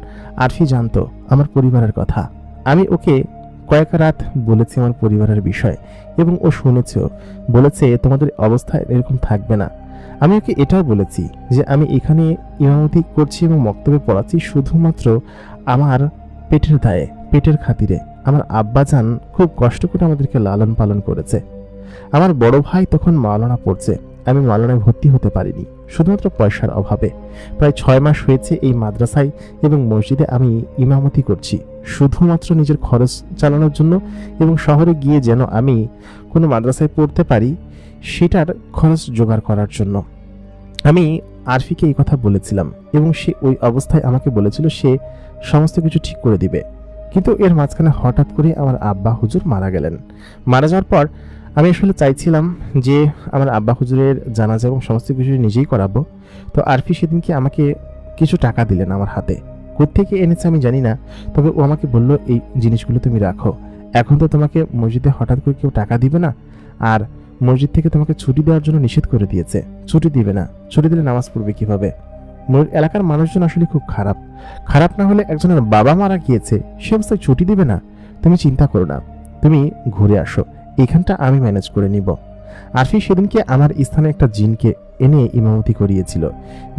আরফি জানতো আমার পরিবারের কথা। আমি ওকে কয়েক রাত বলেছি আমার পরিবারের বিষয় এবং ও শুনেছেও, বলেছে তোমাদের অবস্থা এরকম থাকবে না। আমি ওকে এটাও বলেছি যে আমি এখানে ইমামতি করছি এবং বক্তব্য পড়াচ্ছি শুধুমাত্র আমার পেটের দায়ে, পেটের খাতিরে। আমার আব্বাজান খুব কষ্ট করে আমাদেরকে লালন পালন করেছে। আমার বড় ভাই তখন মাওলানা পড়ছে, আমি মাওলানায় ভর্তি হতে পারিনি শুধুমাত্র পয়সার অভাবে। প্রায় 6 মাস হয়েছে এই মাদ্রাসায় এবং মসজিদে আমি ইমামতি করছি শুধুমাত্র নিজের খরচ চালানোর জন্য এবং শহরে গিয়ে যেন আমি কোনো মাদ্রাসায় পড়তে পারি সেটার খরচ জোগাড় করার জন্য। আমি আরফিকে এই কথা বলেছিলাম এবং সে ওই অবস্থায় আমাকে বলেছিল সে সমস্ত কিছু ঠিক করে দিবে। কিন্তু এর মাঝখানে হঠাৎ করে আমার আব্বা হুজুর মারা গেলেন। মারা যাওয়ার পর আমি আসলে চাইছিলাম যে আমার আব্বা হুজুরের জানাজা এবং সমস্ত কিছু নিজেই করাবো। তো আরফি সেদিনকে আমাকে কিছু টাকা দিলেন আমার হাতে। কোত্থেকে এনেছে আমি জানি না, তবে ও আমাকে বলল এই জিনিসগুলো তুমি রাখো, এখন তো তোমাকে মসজিদে হঠাৎ করে কেউ টাকা দিবে না, আর মসজিদ থেকে তোমাকে ছুটি দেওয়ার জন্য নিষেধ করে দিয়েছে, ছুটি দিবে না, ছুটি দিলে নামাজ পড়বে কিভাবে? এলাকার মানুষজন আসলে খুব খারাপ, খারাপ না হলে একজনের বাবা মারা গিয়েছে, সে অবস্থায় ছুটি দিবে না? তুমি চিন্তা করো না, তুমি ঘুরে আসো, এখানটা আমি ম্যানেজ করে নিব। আরফি সেদিনকে আমার স্থানে একটা জিনকে এনে ইমামতি করিয়েছিল,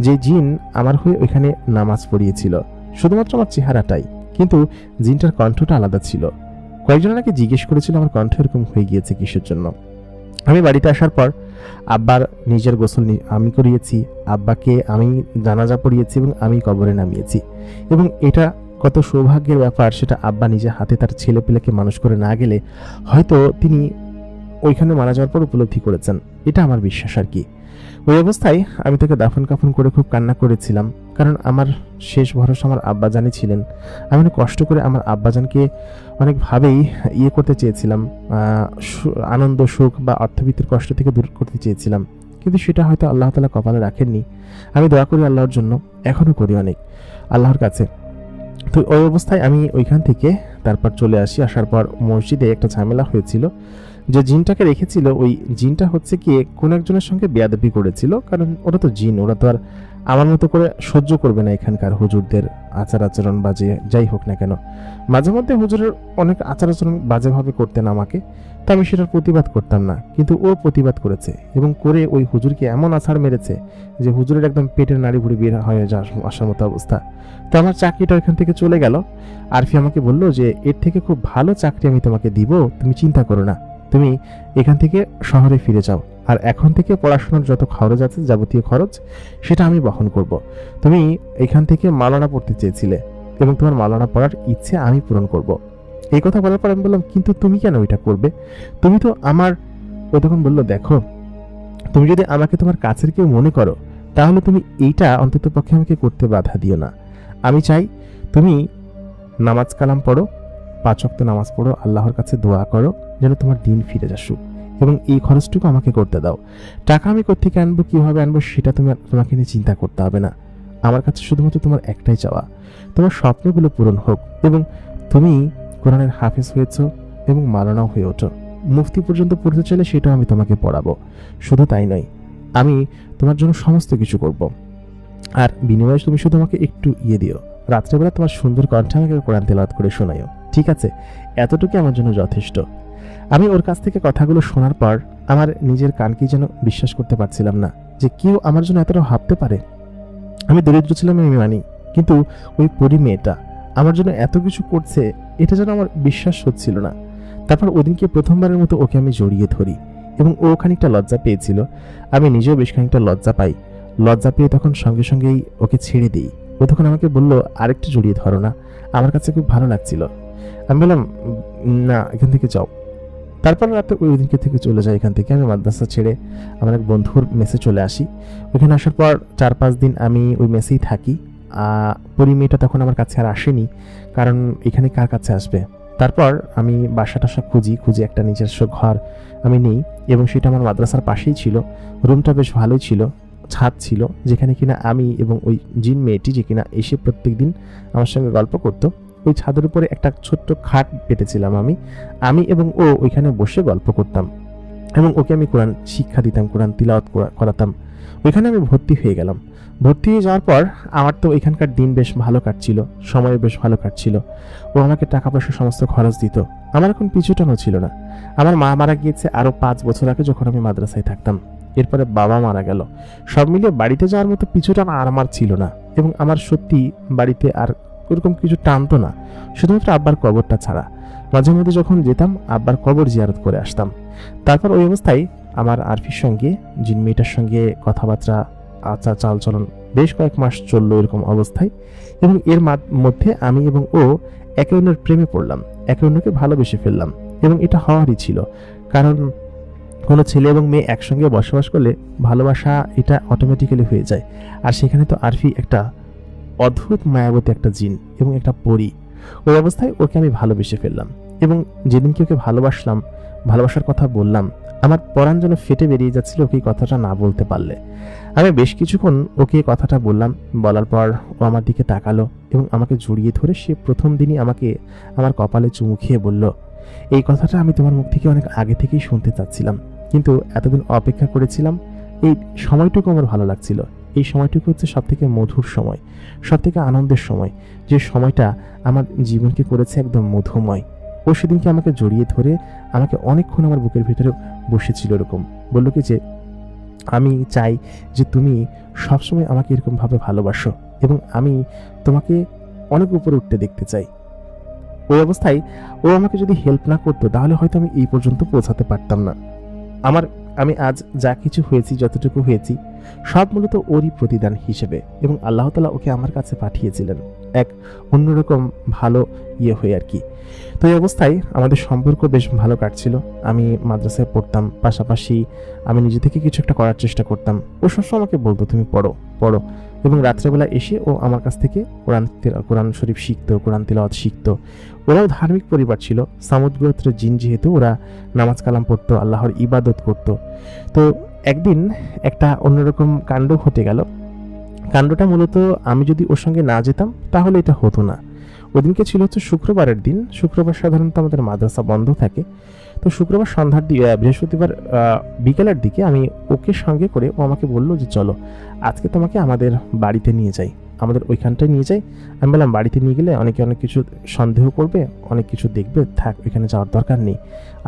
যে জিন আমার হয়ে ওইখানে নামাজ পড়িয়েছিল, শুধুমাত্র আমার চেহারাটাই, কিন্তু জিনটার কণ্ঠটা আলাদা ছিল। কয়েকজন নাকি জিজ্ঞেস করেছিল আমার কণ্ঠ এরকম হয়ে গিয়েছে কিসের জন্য। আমি বাড়িতে আসার পর আব্বার নিজের গোসল আমি করিয়েছি, আব্বাকে আমি জানাজা পড়িয়েছি এবং আমি কবরে নামিয়েছি। এবং এটা কত সৌভাগ্যের ব্যাপার, সেটা আব্বা নিজে হাতে তার ছেলে পেলেকে মানুষ করে না গেলে হয়তো তিনি ওইখানে মারা যাওয়ার পর উপলব্ধি করেছেন, এটা আমার বিশ্বাস আর কি। ওই অবস্থায় আমি তাকে দাফন কাফন করে খুব কান্না করেছিলাম, কারণ আমার শেষ ভরসা আমার আব্বাজানই ছিলেন। আমি অনেক কষ্ট করে আমার আব্বাজানকে অনেকভাবেই করতে চেয়েছিলাম, আনন্দ সুখ বা অর্থবিত্তের কষ্ট থেকে দূর করতে চেয়েছিলাম, কিন্তু সেটা হয়তো আল্লাহ তাআলা কপালে রাখেননি। আমি দোয়া করি আল্লাহর জন্য, এখনও করি অনেক আল্লাহর কাছে। তো ওই অবস্থায় আমি ওইখান থেকে তারপর চলে আসি। আসার পর মসজিদে একটা ঝামেলা হয়েছিল। যে জিনটাকে রেখেছিল ওই জিনটা হচ্ছে কি কোন একজনের সঙ্গে বেয়াদবি করেছিল, কারণ ওরা তো জিন, ওরা তো আর আমার মতো করে সহ্য করবে না এখানকার হুজুরদের আচার আচরণ বাজে যাই হোক না কেন। মাঝে মধ্যে হুজুরের অনেক আচার আচরণ বাজেভাবে করতেন আমাকে, তা আমি সেটার প্রতিবাদ করতাম না, কিন্তু ও প্রতিবাদ করেছে এবং করে ওই হুজুরকে এমন আছাড় মেরেছে যে হুজুরের একদম পেটের নাড়ি ভুড়ি বের হয়ে আসার মতো অবস্থা। তো আমার চাকরিটা এখান থেকে চলে গেল। আরফি আমাকে বলল যে এর থেকে খুব ভালো চাকরি আমি তোমাকে দিব, তুমি চিন্তা করো না, তুমি এখান থেকে শহরে ফিরে যাও, আর এখন থেকে পড়াশোনার যত খরচ আছে যাবতীয় খরচ সেটা আমি বহন করব। তুমি এখান থেকে মাওলানা পড়তে চেয়েছিলে এবং তোমার মাওলানা পড়ার ইচ্ছে আমি পূরণ করব। এই কথা বলার পর আমি বললাম কিন্তু তুমি কেন এটা করবে, তুমি তো আমার। ও তখন বলল দেখো, তুমি যদি আমাকে তোমার কাছের কেউ মনে করো তাহলে তুমি এইটা অন্তত পক্ষে আমাকে করতে বাধা দিও না। আমি চাই তুমি নামাজ কালাম পড়ো, 5 ওয়াক্ত নামাজ পড়ো, আল্লাহর কাছে দোয়া করো যেন তোমার দিন ফিরে আসুক, এবং এই খরচটুকু আমাকে করতে দাও। টাকা আমি কোত্থেকে আনবো, কিভাবে আনবো সেটা তোমাকে নিয়ে চিন্তা করতে হবে না। আমার কাছে শুধুমাত্র তোমার একটাই চাওয়া, তোমার স্বপ্নগুলো পূরণ হোক এবং তুমি কোরআনের হাফেজ হয়েছো এবং মাওলানাও হয়ে ওঠো। মুফতি পর্যন্ত পড়তে চাইলে সেটাও আমি তোমাকে পড়াবো। শুধু তাই নয়, আমি তোমার জন্য সমস্ত কিছু করব, আর বিনিময়ে তুমি শুধু আমাকে একটু দিও, রাত্রেবেলা তোমার সুন্দর কণ্ঠে আমাকে কোরআন তেলাওয়াত করে শোনাইও, ঠিক আছে? এতটুকু আমার জন্য যথেষ্ট। আমি ওর কাছ থেকে কথাগুলো শোনার পর আমার নিজের কানকে যেন বিশ্বাস করতে পারছিলাম না যে কেউ আমার জন্য এতটা ভাবতে পারে। আমি দরিদ্র ছিলাম আমি মানি, কিন্তু ওই পরি মেয়েটা আমার জন্য এত কিছু করছে এটা যেন আমার বিশ্বাস হচ্ছিল না। তারপর ওদিনকে প্রথমবারের মতো ওকে আমি জড়িয়ে ধরি এবং ও খানিকটা লজ্জা পেয়েছিল, আমি নিজেও বেশ খানিকটা লজ্জা পাই। লজ্জা পেয়ে তখন সঙ্গে সঙ্গেই ওকে ছেড়ে দিই। ও তখন আমাকে বলল আরেকটু জড়িয়ে ধরো না, আমার কাছে খুব ভালো লাগছিল। আমি বললাম না, এখান থেকে যাও। তারপর রাতে ওই দিনকে থেকে চলে যাই এখান থেকে। আমি মাদ্রাসা ছেড়ে আমার এক বন্ধুর মেসে চলে আসি। ওইখানে আসার পর 4-5 দিন আমি ওই মেসেই থাকি। পরি মেয়েটা তখন আমার কাছে আর আসেনি, কারণ এখানে কার কাছে আসবে। তারপর আমি বাসা টাসা খুঁজি একটা নিজস্ব ঘর আমি নিই, এবং সেটা আমার মাদ্রাসার পাশেই ছিল। রুমটা বেশ ভালোই ছিল, ছাদ ছিল, যেখানে কিনা আমি এবং ওই জিন মেয়েটি যে কিনা এসে প্রত্যেকদিন আমার সঙ্গে গল্প করতো, ওই ছাদের উপরে একটা ছোট্ট খাট পেতেছিলাম আমি এবং ও ওইখানে বসে গল্প করতাম এবং ওকে আমি কোরআন শিক্ষা দিতাম, কোরআন তিলাওয়াত করাতাম। ওইখানে আমি ভর্তি হয়ে গেলাম। ভর্তি হয়ে যাওয়ার পর আমার তো এখানকার দিন বেশ ভালো কাটছিল, সময় বেশ ভালো কাটছিল। ও আমাকে টাকা পয়সা সমস্ত খরচ দিত, আমার এখন পিছুটানো ছিল না। আমার মা মারা গিয়েছে আরো 5 বছর আগে, যখন আমি মাদ্রাসায় থাকতাম। এরপরে বাবা মারা গেল। সব মিলিয়ে বাড়িতে যাওয়ার মতো পিছুটানা আর আমার ছিল না, এবং আমার সত্যি বাড়িতে আর ওরকম কিছু টানতো না, শুধুমাত্র আব্বার কবরটা ছাড়া। মাঝে মধ্যে যখন যেতাম আব্বার কবর জিয়ারত করে আসতাম। তারপর ওই অবস্থায় আমার আরফির সঙ্গে জিন মেয়েটার সঙ্গে কথাবার্তা, আচার চালচলন বেশ কয়েক মাস চললো এরকম অবস্থায়, এবং এর মধ্যে আমি এবং ও একে অন্যের প্রেমে পড়লাম, একে অন্যকে ভালোবেসে ফেললাম। এবং এটা হওয়ারই ছিল, কারণ কোনো ছেলে এবং মেয়ে একসঙ্গে বসবাস করলে ভালোবাসা এটা অটোমেটিক্যালি হয়ে যায়। আর সেখানে তো আরফি একটা অদ্ভুত মায়াবতী একটা জিন এবং একটা পরী। ওই অবস্থায় ওকে আমি ভালোবেসে ফেললাম এবং যেদিনকে ওকে ভালোবাসলাম, ভালোবাসার কথা বললাম, আমার পরাণ যেন ফেটে বেরিয়ে যাচ্ছিল ওকে এই কথাটা না বলতে পারলে। আমি বেশ কিছুক্ষণ ওকে এই কথাটা বললাম। বলার পর ও আমার দিকে তাকালো এবং আমাকে জড়িয়ে ধরে সে প্রথম দিনই আমাকে আমার কপালে চুমু খেয়ে বলল, এই কথাটা আমি তোমার মুখ থেকে অনেক আগে থেকেই শুনতে চাচ্ছিলাম, কিন্তু এতদিন অপেক্ষা করেছিলাম। এই সময়টুকু আমার ভালো লাগছিল। এই সময়টুকু হচ্ছে সব থেকে মধুর সময়, সব থেকে আনন্দের সময়, যে সময়টা আমার জীবনকে করেছে একদম মধুময়। ও সেদিনকে আমাকে জড়িয়ে ধরে আমাকে অনেকক্ষণ আমার বুকের ভিতরে বসেছিল, এরকম বলল কি যে আমি চাই যে তুমি সবসময় আমাকে এরকমভাবে ভালোবাসো এবং আমি তোমাকে অনেক উপরে উঠতে দেখতে চাই। ওই অবস্থায় ও আমাকে যদি হেল্প না করতো তাহলে হয়তো আমি এই পর্যন্ত পৌঁছাতে পারতাম না। আমি আজ যা কিছু হয়েছি, যতটুকু হয়েছি, সব মূলত ওরই প্রতিদান হিসেবে, এবং আল্লাহ তাআলা ওকে আমার কাছে পাঠিয়েছিলেন এক অন্যরকম ভালো হয়ে আর কি। তো এই অবস্থায় আমাদের সম্পর্ক বেশ ভালো কাটছিল। আমি মাদ্রাসায় পড়তাম, পাশাপাশি আমি নিজে থেকে কিছু একটা করার চেষ্টা করতাম। ও সবসময় আমাকে বলতো তুমি পড়ো পড়ো, এবং রাত্রেবেলা এসে ও আমার কাছ থেকে কোরআন শরীফ শিখতো, কোরআন তিলাওয়াত শিখতো। ওরাও ধার্মিক পরিবার ছিল, সামুদ গোত্রের জিন, যেহেতু ওরা নামাজ কালাম পড়তো, আল্লাহর ইবাদত করতো। তো একদিন একটা অন্যরকম কাণ্ড ঘটে গেল। কাণ্ডটা মূলত আমি যদি ওর সঙ্গে না যেতাম তাহলে এটা হতো না। ওদিনকে ছিল হচ্ছে শুক্রবারের দিন। শুক্রবার সাধারণত আমাদের মাদ্রাসা বন্ধ থাকে। তো শুক্রবার সন্ধ্যার বৃহস্পতিবার বিকেলের দিকে আমি ওকে সঙ্গে করে ও আমাকে বললো যে চলো আজকে তোমাকে আমাদের বাড়িতে নিয়ে যাই, আমাদের ওইখানটায় নিয়ে যাই। আমি বললাম বাড়িতে নিয়ে গেলে অনেকে অনেক কিছু সন্দেহ করবে, অনেক কিছু দেখবে, থাক ওইখানে যাওয়ার দরকার নেই।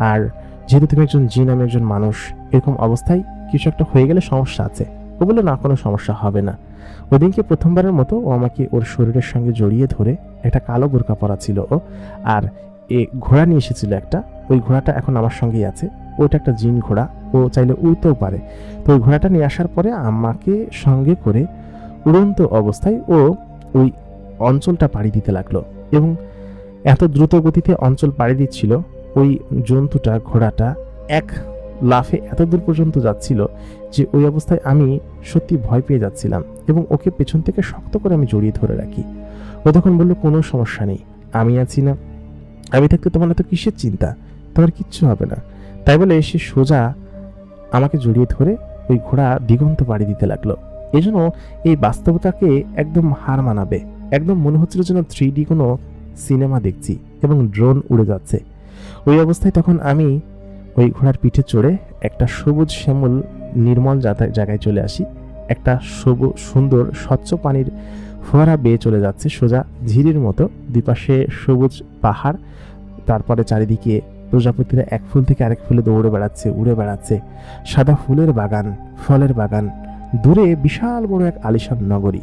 আর যেহেতু তুমি একজন জিন, আমি একজন মানুষ, এরকম অবস্থায় কিছু একটা হয়ে গেলে সমস্যা আছে। ও বললো না, কোনো সমস্যা হবে না। ওদিনকে প্রথমবারের মতো ও আমাকে ওর শরীরের সঙ্গে জড়িয়ে ধরে, একটা কালো বোরকা পরা ছিল ও, আর ঘোড়া নিয়ে এসেছিল একটা। ওই ঘোড়াটা এখন আমার সঙ্গেই আছে। ওটা একটা জিন ঘোড়া, ও চাইলে উড়তেও পারে। তো ওই ঘোড়াটা নিয়ে আসার পরে আমাকে সঙ্গে করে উড়ন্ত অবস্থায় ও ওই অঞ্চলটা পাড়ি দিতে লাগলো, এবং এত দ্রুত গতিতে অঞ্চল পাড়ি দিচ্ছিল ওই জন্তুটা, ঘোড়াটা এক লাফে এত দূর পর্যন্ত যাচ্ছিল যে ওই অবস্থায় আমি সত্যি ভয় পেয়ে যাচ্ছিলাম, এবং ওকে পেছন থেকে শক্ত করে আমি জড়িয়ে ধরে রাখি। ও তখন বললো কোনো সমস্যা নেই, আমি আছি না, আমি থাকতে তোমার এত কিসের চিন্তা, তোমার কিচ্ছু হবে না। তাই বলে সে সোজা আমাকে জড়িয়ে ধরে ওই ঘোড়া দিগন্ত পাড়ি দিতে লাগলো। এই জন্য এই বাস্তবতাকে একদম হার মানাবে, একদম মনে হচ্ছিল যেন 3D কোনো সিনেমা দেখছি এবং ড্রোন উড়ে যাচ্ছে। ওই অবস্থায় তখন আমি ওই ঘোড়ার পিঠে চড়ে একটা সবুজ শ্যামল নির্মল জায়গায় চলে আসি। একটা সুন্দর স্বচ্ছ পানির ফোয়ারা বেয়ে চলে যাচ্ছে সোজা ঝিরির মতো, দুপাশে সবুজ পাহাড়, তারপরে চারিদিকে প্রজাপতিরা এক ফুল থেকে আরেক ফুলে দৌড়ে বেড়াচ্ছে, উড়ে বেড়াচ্ছে, সাদা ফুলের বাগান, ফলের বাগান, দূরে বিশাল বড় এক আলিশান নগরী।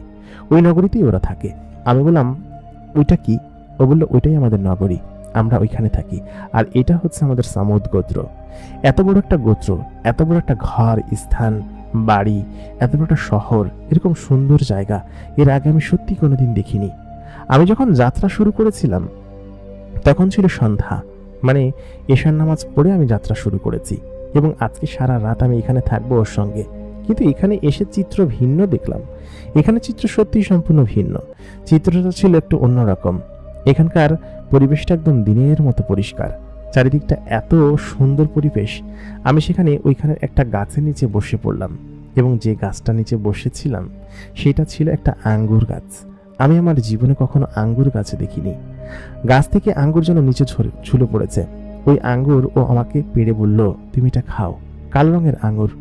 ওই নগরীতেই ওরা থাকে। আমি বললাম ওইটা কি? ও বললো ওইটাই আমাদের নগরী, আমরা ওইখানে থাকি, আর এটা হচ্ছে আমাদের সামুদ গোত্র। এত বড় একটা গোত্র, এত বড় একটা ঘর, স্থান, বাড়ি, এত বড় একটা শহর, এরকম সুন্দর জায়গা এর আগে আমি সত্যি কোনোদিন দেখিনি। আমি যখন যাত্রা শুরু করেছিলাম তখন ছিল সন্ধ্যা, মানে এশার নামাজ পড়ে আমি যাত্রা শুরু করেছি, এবং আজকে সারা রাত আমি এখানে থাকবো ওর সঙ্গে। কিন্তু এখানে এসে চিত্র ভিন্ন দেখলাম। এখানে চিত্র সত্যিই সম্পূর্ণ ভিন্ন। চিত্রটা ছিল একটু অন্যরকম। এখানকার পরিবেশটা একদম দিনের মতো পরিষ্কার, চারিদিকটা এত সুন্দর পরিবেশ। আমি সেখানে ওইখানের একটা গাছের নিচে বসে পড়লাম, এবং যে গাছটা নিচে বসেছিলাম সেটা ছিল একটা আঙ্গুর গাছ। আমি আমার জীবনে কখনো আঙ্গুর গাছে দেখিনি। গাছ থেকে আঙ্গুর যেন নিচে ঝুলে পড়েছে। ওই আঙ্গুর ও আমাকে পেড়ে বলল তুমি এটা খাও, কালো রঙের আঙ্গুর।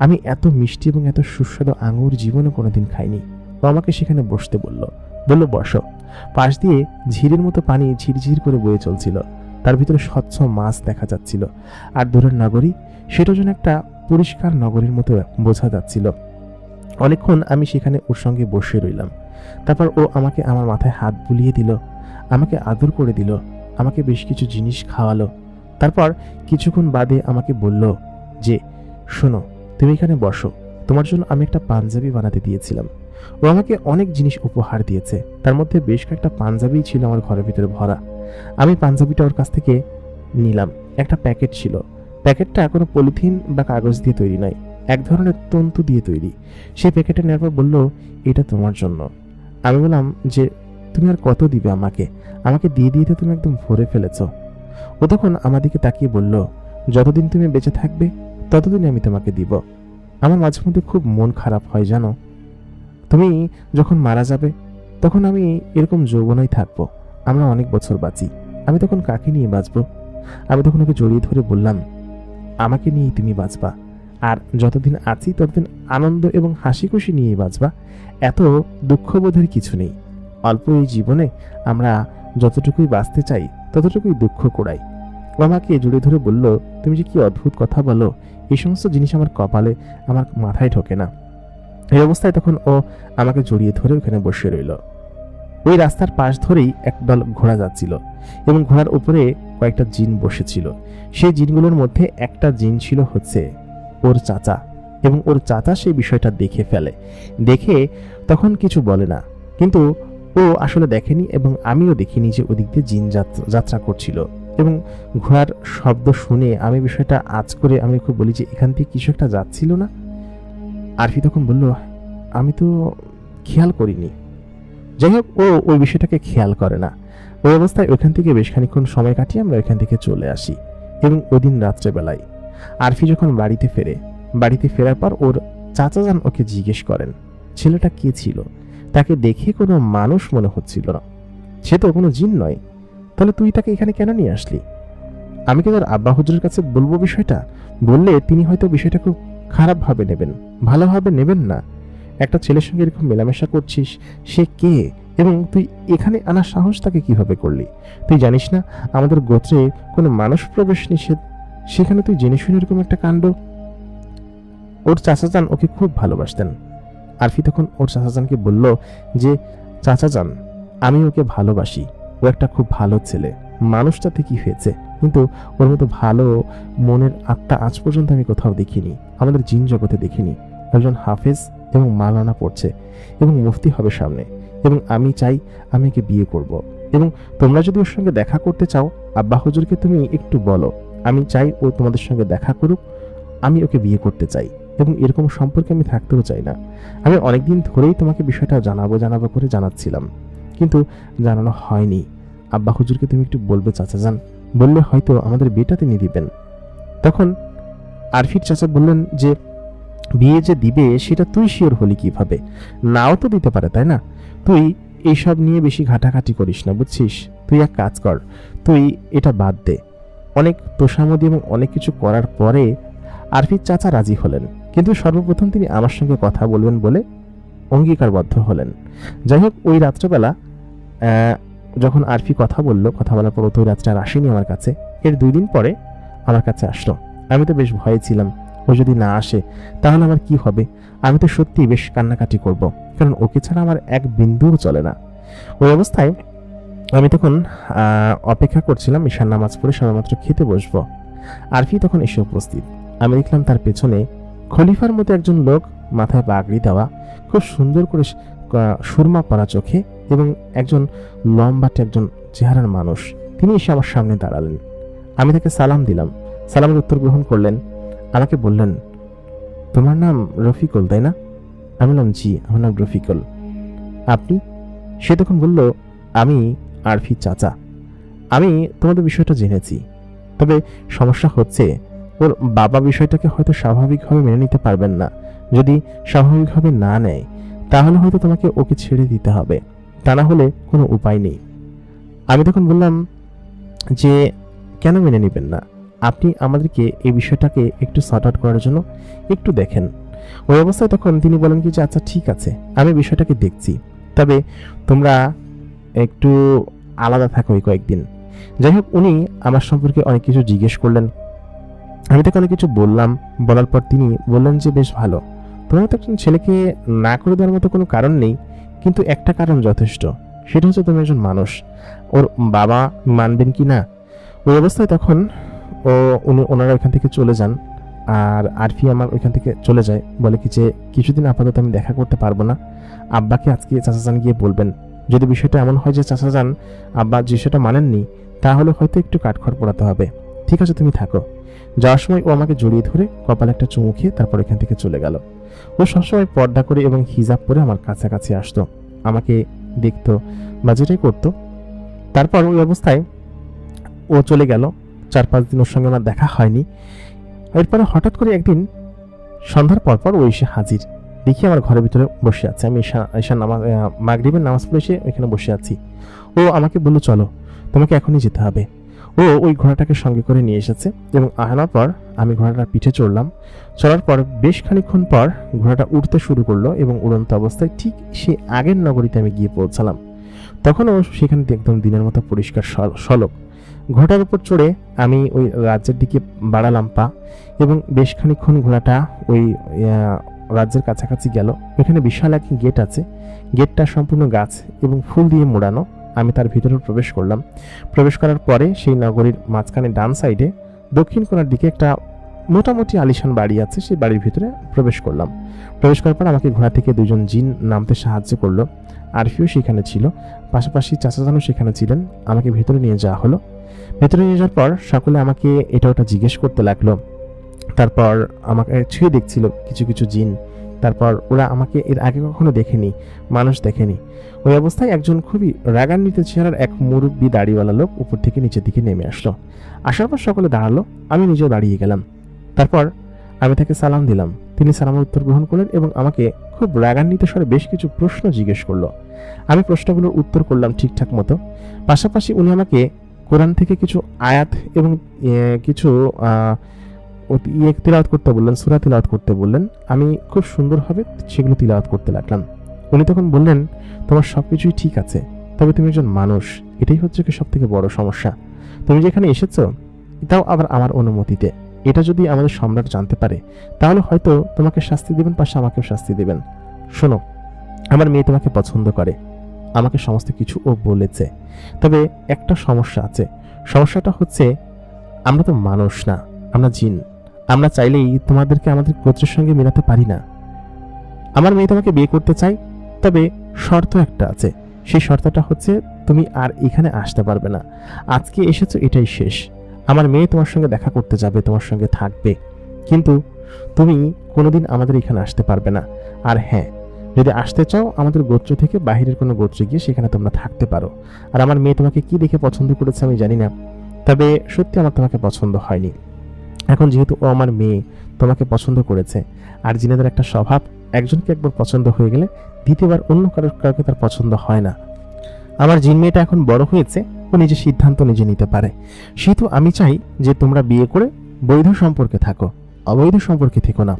আমি এত মিষ্টি এবং এত সুস্বাদু আঙ্গুর জীবনে কোনোদিন খাইনি। ও আমাকে সেখানে বসতে বলল বসো। পাশ দিয়ে ঝিরের মতো পানি ঝিরঝির করে বয়ে চলছিল, তার ভিতরে স্বচ্ছ মাছ দেখা যাচ্ছিল, আর দূরের নগরী, সেটা যেন একটা পরিষ্কার নগরীর মতো বোঝা যাচ্ছিল। অনেকক্ষণ আমি সেখানে ওর সঙ্গে বসে রইলাম। তারপর ও আমাকে আমার মাথায় হাত বুলিয়ে দিল, আমাকে আদর করে দিল, আমাকে বেশ কিছু জিনিস খাওয়ালো। তারপর কিছুক্ষণ বাদে আমাকে বলল যে শোনো, তুমি এখানে বসো, তোমার জন্য আমি একটা পাঞ্জাবি বানাতে দিয়েছিলাম। ও আমাকে অনেক জিনিস উপহার দিয়েছে, তার মধ্যে বেশ কয়েকটা পাঞ্জাবি ছিল আমার ঘরের ভিতরে ভরা। আমি পাঞ্জাবিটা ওর কাছ থেকে নিলাম। একটা প্যাকেট ছিল, প্যাকেটটা কোনো পলিথিন বা কাগজ দিয়ে তৈরি নয়, এক ধরনের তন্তু দিয়ে তৈরি। সেই প্যাকেটটা নেওয়ার পর বলল, এটা তোমার জন্য। আমি বললাম যে তুমি আর কত দিবে আমাকে? আমাকে দিয়ে দিয়ে তো তুমি একদম ভরে ফেলেছ। ও তখন আমার দিকে তাকিয়ে বলল, যতদিন তুমি বেঁচে থাকবে ততদিন আমি তোমাকে দিব। আমার মাঝে মধ্যে খুব মন খারাপ হয় জানো, তুমি যখন মারা যাবে তখন আমি এরকম যৌবনই থাকবো, আমরা অনেক বছর বাঁচি, আমি তখন কাকে নিয়ে বাঁচবো? আমি তখন ওকে জড়িয়ে ধরে বললাম, আমাকে নিয়েই তুমি বাঁচবা, আর যতদিন আছি ততদিন আনন্দ এবং হাসি খুশি নিয়েই বাঁচবা, এত দুঃখবোধের কিছু নেই। অল্প এই জীবনে আমরা যতটুকুই বাঁচতে চাই ততটুকুই দুঃখ কোড়াই। ও আমাকে জড়িয়ে ধরে বলল, তুমি যে কি অদ্ভুত কথা বলো, এই সমস্ত জিনিস আমার কপালে, আমার মাথায় ঢোকে না। এই অবস্থায় তখন ও আমাকে জড়িয়ে ধরে ওখানে বসে রইল। ওই রাস্তার পাশ ধরেই একদল ঘোড়া যাচ্ছিল এবং ঘোড়ার উপরে কয়েকটা জিন বসেছিল। সেই জিনগুলোর মধ্যে একটা জিন ছিল হচ্ছে ওর চাচা, এবং ওর চাচা সেই বিষয়টা দেখে ফেলে। দেখে তখন কিছু বলে না, কিন্তু ও আসলে দেখেনি এবং আমিও দেখিনি যে ওদিক দিয়ে জিন যাত্রা করছিল। এবং ঘোড়ার শব্দ শুনে আমি বিষয়টা আঁচ করে আমি খুব বলি যে এখান থেকে কিছু একটা যাচ্ছিল না। আরফি তখন বলল, আমি তো খেয়াল করিনি। যাই হোক, ও ওই বিষয়টাকে খেয়াল করে না। ওই অবস্থায় ওইখান থেকে বেশ খানিক্ষণ সময় কাটিয়ে আমরা ওইখান থেকে চলে আসি। এবং ওদিন রাত্রেবেলায় আরফি যখন বাড়িতে ফেরার পর ওর চাচা যান ওকে জিজ্ঞেস করেন ছেলেটা কে ছিল। তাকে দেখে কোনো মানুষ মনে হচ্ছিল না, সে তো কোনো জিন নয়, তাহলে তুই তাকে এখানে কেন নিয়ে আসলি? আমি কি তোর আব্বা হুজুরের কাছে বলবো বিষয়টা? বললে তিনি হয়তো বিষয়টা খুব খারাপভাবে নেবেন, ভালোভাবে নেবেন না। একটা ছেলের সঙ্গে এরকম মেলামেশা করছিস, সে কে এবং তুই এখানে আনার সাহস তাকে কিভাবে করলি? তুই জানিস না আমাদের গোত্রে কোনো মানুষ প্রবেশ নিষেধ, সেখানে তুই জেনে শুনে এরকম একটা কাণ্ড। ওর চাচাজান ওকে খুব ভালোবাসতেন। আরফি তখন ওর চাচাজানকে বলল যে, চাচাজান, আমি ওকে ভালোবাসি, ও একটা খুব ভালো ছেলে, মানুষটাতে কি হয়েছে, কিন্তু ওর মতো ভালো মনের আত্মা আজ পর্যন্ত আমি কোথাও দেখিনি, আমাদের জিন জগতে দেখিনি। একজন হাফেজ এবং মাওলানা পড়ছে এবং মুফতি হবে সামনে, এবং আমি চাই আমি একে বিয়ে করব। এবং তোমরা যদি ওর সঙ্গে দেখা করতে চাও, আব্বা হুজুরকে তুমি একটু বলো, আমি চাই ও তোমাদের সঙ্গে দেখা করুক, আমি ওকে বিয়ে করতে চাই এবং এরকম সম্পর্কে আমি থাকতেও চাই না। আমি অনেকদিন ধরেই তোমাকে বিষয়টা জানাবো করে জানাচ্ছিলাম, কিন্তু জানানো হয়নি। আব্বা হুজুরকে তুমি একটু বলবে চাচাজান, বললে হয়তো আমাদের বিয়েটা তিনি দিবেন। তখন আরফির চাচা বললেন যে, বিয়ে যে দিবে সেটা তুই শিওর হলি কিভাবে? নাও তো দিতে পারে, তাই না? তুই এইসব নিয়ে বেশি ঘাটাঘাটি করিস না, বুঝছিস? তুই এক কাজ কর, তুই এটা বাদ দে। অনেক তোষামদি এবং অনেক কিছু করার পরে আরফির চাচা রাজি হলেন, কিন্তু সর্বপ্রথম তিনি আমার সঙ্গে কথা বলবেন বলে অঙ্গীকারবদ্ধ হলেন। যাই হোক, ওই রাত্রেবেলা যখন আরফি কথা বলার পর তো ওই রাত্রে আর আসেনি আমার কাছে। এর 2 দিন পরে আমার কাছে আসলো। আমি তো বেশ ভয়ে ছিলাম, ও যদি না আসে তাহলে আমার কি হবে। আমি তো সত্যি বেশ কান্নাকাটি করব, কারণ ওকে ছাড়া আমার এক বিন্দুও চলে না। ওই অবস্থায় আমি তখন অপেক্ষা করছিলাম ঈশার নামাজ পড়ে সবেমাত্র খেতে বসবো। আরফি তখন এসে উপস্থিত। আমি দেখলাম তার পেছনে খলিফার মতো একজন লোক, মাথায় পাগড়ি দেওয়া, খুব সুন্দর করে সুরমা পরা চোখে এবং একজন লম্বাটে একজন চেহারার মানুষ। তিনি এসে আমার সামনে দাঁড়ালেন। আমি তাকে সালাম দিলাম। সালামের উত্তর গ্রহণ করলেন। আমাকে বললেন, তোমার নাম রফিকুল, তাই না? আমি বললাম, জি, আমার নাম রফিকুল। আপনি? সে তখন বলল, আমি আরফি চাচা। আমি তোমাদের বিষয়টা জেনেছি, তবে সমস্যা হচ্ছে ওর বাবা বিষয়টাকে হয়তো স্বাভাবিকভাবে মেনে নিতে পারবেন না। যদি স্বাভাবিকভাবে না নেয় তাহলে হয়তো তোমাকে ওকে ছেড়ে দিতে হবে, তা না হলে কোনো উপায় নেই। আমি তখন বললাম যে, কেন মেনে নেবেন না? আপনি আমাদেরকে এই বিষয়টাকে একটু সর্ট আউট করার জন্য একটু দেখেন। ওই অবস্থায় তখন তিনি বলেন কি যে, আচ্ছা ঠিক আছে, আমি বিষয়টাকে দেখছি, তবে তোমরা একটু আলাদা থাকো এই কয়েকদিন। যাই হোক, উনি আমার সম্পর্কে অনেক কিছু জিজ্ঞেস করলেন। আমি তাকে অনেক কিছু বললাম। বলার পর তিনি বললেন যে, বেশ ভালো, তোমার তো একজন ছেলেকে না করে দেওয়ার মতো কোনো কারণ নেই, কিন্তু একটা কারণ যথেষ্ট, সেটা হচ্ছে তুমি একজন মানুষ। ওর বাবা মানবেন কি না? ওই অবস্থায় তখন ওনারা ওইখান থেকে চলে যান, আর আরফি আমার ওইখান থেকে চলে যায়। বলে কি যে, কিছুদিন আপাতত আমি দেখা করতে পারবো না, আব্বাকে আজকে চাচাজান গিয়ে বলবেন। যদি বিষয়টা এমন হয় যে চাচাজান আব্বা বিষয়টা মানেননি, তাহলে হয়তো একটু কাঠখড় পোড়াতে হবে। ঠিক আছে, তুমি থাকো। যাওয়ার সময় ও আমাকে জড়িয়ে ধরে কপালে একটা চুমু খেয়ে তারপর এখান থেকে চলে গেল। ও সবসময় পর্দা করে এবং হিজাব পরে আমার কাছাকাছি আসতো, আমাকে দেখতো বা যেটাই করতো। তারপর ওই অবস্থায় ও চলে গেল। 4-5 দিন ওর সঙ্গে আমার দেখা হয়নি। এরপরে হঠাৎ করে একদিন সন্ধ্যার পরপর ও এসে হাজির। দেখি আমার ঘরের ভিতরে বসে আছে। আমি মাগরিবের নামাজ পড়ে এসে এখানে বসে আছি। ও আমাকে বলল, চলো, তোমাকে এখনই যেতে হবে। ও ওই ঘোড়াটাকে সঙ্গে করে নিয়ে এসেছে এবং আনার পর আমি ঘোড়াটার পিঠে চড়লাম। চড়ার পর বেশ খানিকক্ষণ পর ঘোড়াটা উঠতে শুরু করলো এবং উড়ন্ত অবস্থায় ঠিক সে আগের নগরীতে আমি গিয়ে পৌঁছালাম। তখনও সেখানে একদম দিনের মতো পরিষ্কার সলক। ঘোড়াটার উপর চড়ে আমি ওই রাজ্যের দিকে বাড়ালাম পা এবং বেশ খানিকক্ষণ ঘোড়াটা ওই রাজ্যের কাছাকাছি গেল। ওইখানে বিশাল এক গেট আছে। গেটটা সম্পূর্ণ গাছ এবং ফুল দিয়ে মোড়ানো। আমি তার ভিতরে প্রবেশ করলাম। প্রবেশ করার পরে সেই নগরীর মাঝখানে ডান সাইডে দক্ষিণ কোণার দিকে একটা মোটামুটি আলিশান বাড়ি আছে। সেই বাড়ির ভিতরে প্রবেশ করলাম। প্রবেশ করার পর আমাকে ঘোড়া থেকে 2জন জিন নামতে সাহায্য করলো। আরফিও সেখানে ছিল, পাশাপাশি চাচাজানও সেখানে ছিলেন। আমাকে ভেতরে নিয়ে যাওয়া হলো। ভেতরে নিয়ে যাওয়ার পর সকলে আমাকে এটা ওটা জিজ্ঞেস করতে লাগলো। তারপর আমাকে ছুঁয়ে দেখছিল কিছু কিছু জিন। তারপর ওরা আমাকে এর আগে কখনো দেখেনি, মানুষ দেখেনি। ওই অবস্থায় একজন খুবই রাগান্বিত চেহারার এক মুরব্বী দাড়িওয়ালা লোক উপর থেকে নিচের দিকে নেমে আসলো। আসার পর সকলে দাঁড়ালো, আমি নিজেও দাঁড়িয়ে গেলাম। তারপর আমি তাকে সালাম দিলাম। তিনি সালামের উত্তর গ্রহণ করলেন এবং আমাকে খুব রাগান্বিত স্বরে বেশ কিছু প্রশ্ন জিজ্ঞেস করলো। আমি প্রশ্নগুলোর উত্তর করলাম ঠিকঠাক মতো। পাশাপাশি উনি আমাকে কোরআন থেকে কিছু আয়াত এবং কিছু তিলাওয়াত করতে বললেন, সূরা তিলাওয়াত করতে বললেন। আমি খুব সুন্দরভাবে সেগুলো তিলাওয়াত করতে লাগলাম। উনি তখন বললেন, তোমার সবকিছুই ঠিক আছে, তবে তুমি একজন মানুষ, এটাই হচ্ছে কি সব থেকে বড় সমস্যা। তুমি যেখানে এসেছো তাও আবার আমার অনুমতিতে, এটা যদি আমাদের সম্রাট জানতে পারে তাহলে হয়তো তোমাকে শাস্তি দেবেন, পাশে আমাকেও শাস্তি দেবেন। শোনো, আমার মেয়ে তোমাকে পছন্দ করে, আমাকে সমস্ত কিছু ও বলেছে। তবে একটা সমস্যা আছে। সমস্যাটা হচ্ছে আমরা তো মানুষ না, আমরা জিন। আমরা চাইলেই তোমাদেরকে আমাদের গোত্রের সঙ্গে মেলাতে পারি না। আমার মেয়ে তোমাকে বিয়ে করতে চাই, তবে শর্ত একটা আছে। সেই শর্তটা হচ্ছে তুমি আর এখানে আসতে পারবে না। আজকে এসেছো, এটাই শেষ। আমার মেয়ে তোমার সঙ্গে দেখা করতে যাবে, তোমার সঙ্গে থাকবে, কিন্তু তুমি কোনোদিন আমাদের এখানে আসতে পারবে না। আর হ্যাঁ, যদি আসতে চাও আমাদের গোত্র থেকে বাহিরের কোনো গোত্রে গিয়ে সেখানে তোমরা থাকতে পারো। আর আমার মেয়ে তোমাকে কি দেখে পছন্দ করেছে আমি জানি না, তবে সত্যি আমার তোমাকে পছন্দ হয়নি। এখন যেহেতু ও আমার মেয়ে তোমাকে পছন্দ করেছে, আর জিনেদের একটা স্বভাব, একজনকে একবার পছন্দ হয়ে গেলে দ্বিতীয়বার অন্য কাউকে তার পছন্দ হয় না। আমার জিন মেয়েটা এখন বড় হয়েছে, ও নিজের সিদ্ধান্ত নিজে নিতে পারে। সেহেতু আমি চাই যে তোমরা বিয়ে করে বৈধ সম্পর্কে থাকো, অবৈধ সম্পর্কে থেকো না,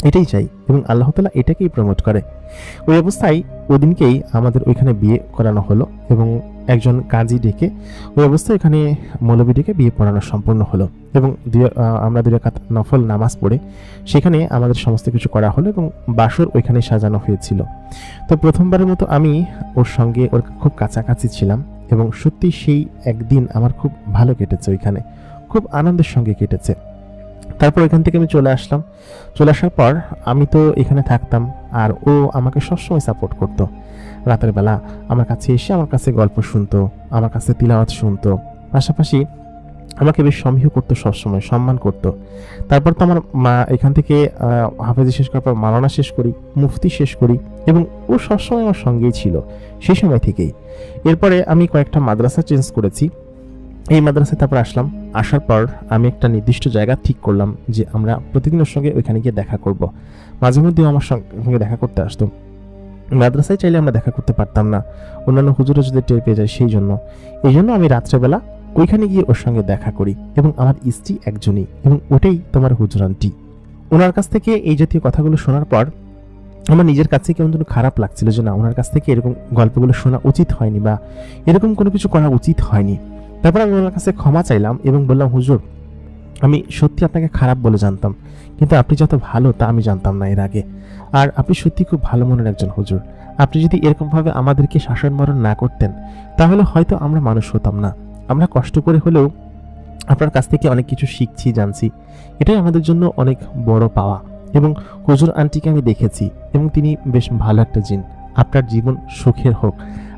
এটাই চাই। এবং আল্লাহ তাআলা এটাকেই প্রমোট করে। ওই অবস্থায় ওদিনকেই আমাদের ওইখানে বিয়ে করানো হলো এবং একজন কাজী ডেকে ওই অবস্থায় এখানে মৌলবী ডেকে বিয়ে পড়ানো সম্পূর্ণ হলো এবং আমরা 2 রাকাত নফল নামাজ পড়ে সেখানে আমাদের সমস্ত কিছু করা হলো এবং বাসর ওইখানে সাজানো হয়েছিল। তো প্রথমবারের মতো আমি ওর সঙ্গে ওর খুব কাছাকাছি ছিলাম এবং সত্যি সেই একদিন আমার খুব ভালো কেটেছে, ওইখানে খুব আনন্দের সঙ্গে কেটেছে। তারপর এখান থেকে আমি চলে আসলাম। চলে আসার পর আমি তো এখানে থাকতাম আর ও আমাকে সবসময় সাপোর্ট করতো। রাতের বেলা আমার কাছে এসে আমার কাছে গল্প শুনতো, আমার কাছে তিলাওয়াত শুনতো, পাশাপাশি আমাকে বেশ সমীহ করতো, সবসময় সম্মান করতো। তারপর তো আমার মা এখান থেকে হাফেজি শেষ করার পর মাওলানা শেষ করি, মুফতি শেষ করি এবং ও সবসময় আমার সঙ্গেই ছিল সেই সময় থেকেই। এরপরে আমি কয়েকটা মাদ্রাসা চেঞ্জ করেছি। এই মাদ্রাসায় তারপর আসলাম। আসার পর আমি একটা নির্দিষ্ট জায়গা ঠিক করলাম যে আমরা প্রতিদিন ওর সঙ্গে ওইখানে গিয়ে দেখা করব। মাঝে মধ্যেও আমার সঙ্গে দেখা করতে আসতো। মাদ্রাসায় চাইলে আমরা দেখা করতে পারতাম না, অন্যান্য হুজুরা যদি টের পেয়ে যায়, এই জন্য আমি রাত্রেবেলা ওইখানে গিয়ে ওর সঙ্গে দেখা করি এবং আমার স্ত্রী একজনই এবং ওটাই তোমার হুজুর আন্টি। ওনার কাছ থেকে এই জাতীয় কথাগুলো শোনার পর আমার নিজের কাছে কেমন যেন খারাপ লাগছিল যে না, ওনার কাছ থেকে এরকম গল্পগুলো শোনা উচিত হয়নি বা এরকম কোনো কিছু করা উচিত হয়নি। তারপর আমি ওনার কাছে ক্ষমা চাইলাম এবং বললাম, হুজুর, আমি সত্যি আপনাকে খারাপ বলে জানতাম, কিন্তু আপনি যত ভালো তা আমি জানতাম না এর আগে। আর আপনি সত্যি খুব ভালো মনের একজন হুজুর। আপনি যদি এরকমভাবে আমাদেরকে শাসন মরণ না করতেন তাহলে হয়তো আমরা মানুষ হতাম না। আমরা কষ্ট করে হলেও আপনার কাছ থেকে অনেক কিছু শিখছি, জানছি, এটাই আমাদের জন্য অনেক বড় পাওয়া। এবং হুজুর আন্টিকে আমি দেখেছি এবং তিনি বেশ ভালো একটা জিন। আপনার জীবন সুখের হোক।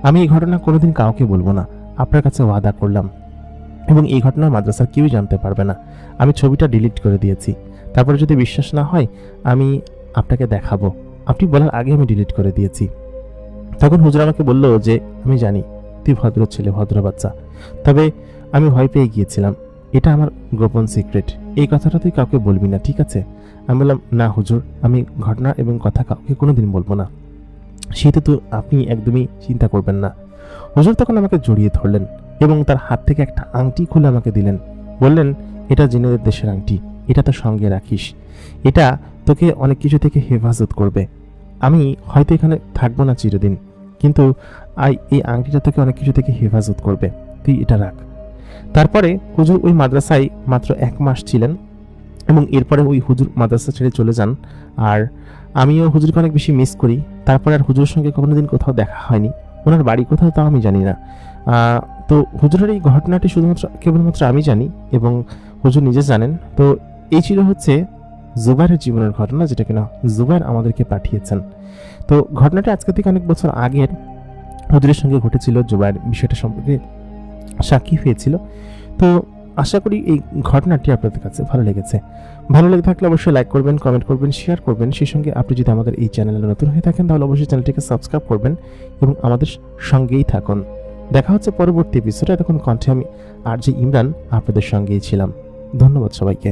আমি এই ঘটনা কোনোদিন কাউকে বলবো না, আপনার কাছে ওয়াদা করলাম। এবং এই ঘটনা মাদ্রাসার কেউই জানতে পারবে না। আমি ছবিটা ডিলিট করে দিয়েছি। তারপরে যদি বিশ্বাস না হয় আমি আপনাকে দেখাবো। আপনি বলার আগে আমি ডিলিট করে দিয়েছি। তখন হুজুর আমাকে বলল যে আমি জানি তুই ভদ্র ছেলে, ভদ্র বাচ্চা, তবে আমি ভয় পেয়ে গিয়েছিলাম, এটা আমার গোপন সিক্রেট, এই কথাটা তুই কাউকে বলবি না, ঠিক আছে? আমি বললাম না হুজুর, আমি ঘটনা এবং কথা কাউকে কোনোদিন বলবো না, সেটা তো আপনি একদমই চিন্তা করবেন না। হুজুর তখন আমাকে জড়িয়ে ধরলেন এবং তার হাত থেকে একটা আংটি খুলে আমাকে দিলেন। বললেন, এটা জিনেদের দেশের আংটি, এটা তো সঙ্গে রাখিস, এটা তোকে অনেক কিছু থেকে হেফাজত করবে। আমি হয়তো এখানে থাকবো না চিরদিন, কিন্তু এই আংটিটা তোকে অনেক কিছু থেকে হেফাজত করবে, তুই এটা রাখ। তারপরে হুজুর ওই মাদ্রাসায় মাত্র 1 মাস ছিলেন এবং এরপরে ওই হুজুর মাদ্রাসা ছেড়ে চলে যান। আর আমিও হুজুরকে অনেক বেশি মিস করি। তারপরে আর হুজুরের সঙ্গে কোনোদিন কোথাও দেখা হয়নি। ওনার বাড়ি কোথাও তাও আমি জানি না। তো হুজুরের এই ঘটনাটি শুধুমাত্র কেবলমাত্র আমি জানি এবং হুজুর নিজে জানেন। তো এই ছিল হচ্ছে জুবাইরের জীবনের ঘটনা, যেটা কিনা জুবাইর আমাদেরকে পাঠিয়েছেন। তো ঘটনাটি আজকে থেকে অনেক বছর আগের হুজুরের সঙ্গে ঘটেছিল। জুবাইর বিষয়টা সম্পর্কে সাক্ষী হয়েছিল। তো আশা করি এই ঘটনাটি আপনাদের কাছে ভালো লেগেছে। ভালো লেগে থাকলে অবশ্যই লাইক করবেন, কমেন্ট করবেন, শেয়ার করবেন। সেই সঙ্গে আপনি যদি আমাদের এই চ্যানেলে নতুন হয়ে থাকেন তাহলে অবশ্যই চ্যানেলটিকে সাবস্ক্রাইব করবেন এবং আমাদের সঙ্গেই থাকুন। দেখা হচ্ছে পরবর্তী এপিসোডে। তখন কণ্ঠে আমি আর যে ইমরান আপনাদের সঙ্গেই ছিলাম। ধন্যবাদ সবাইকে।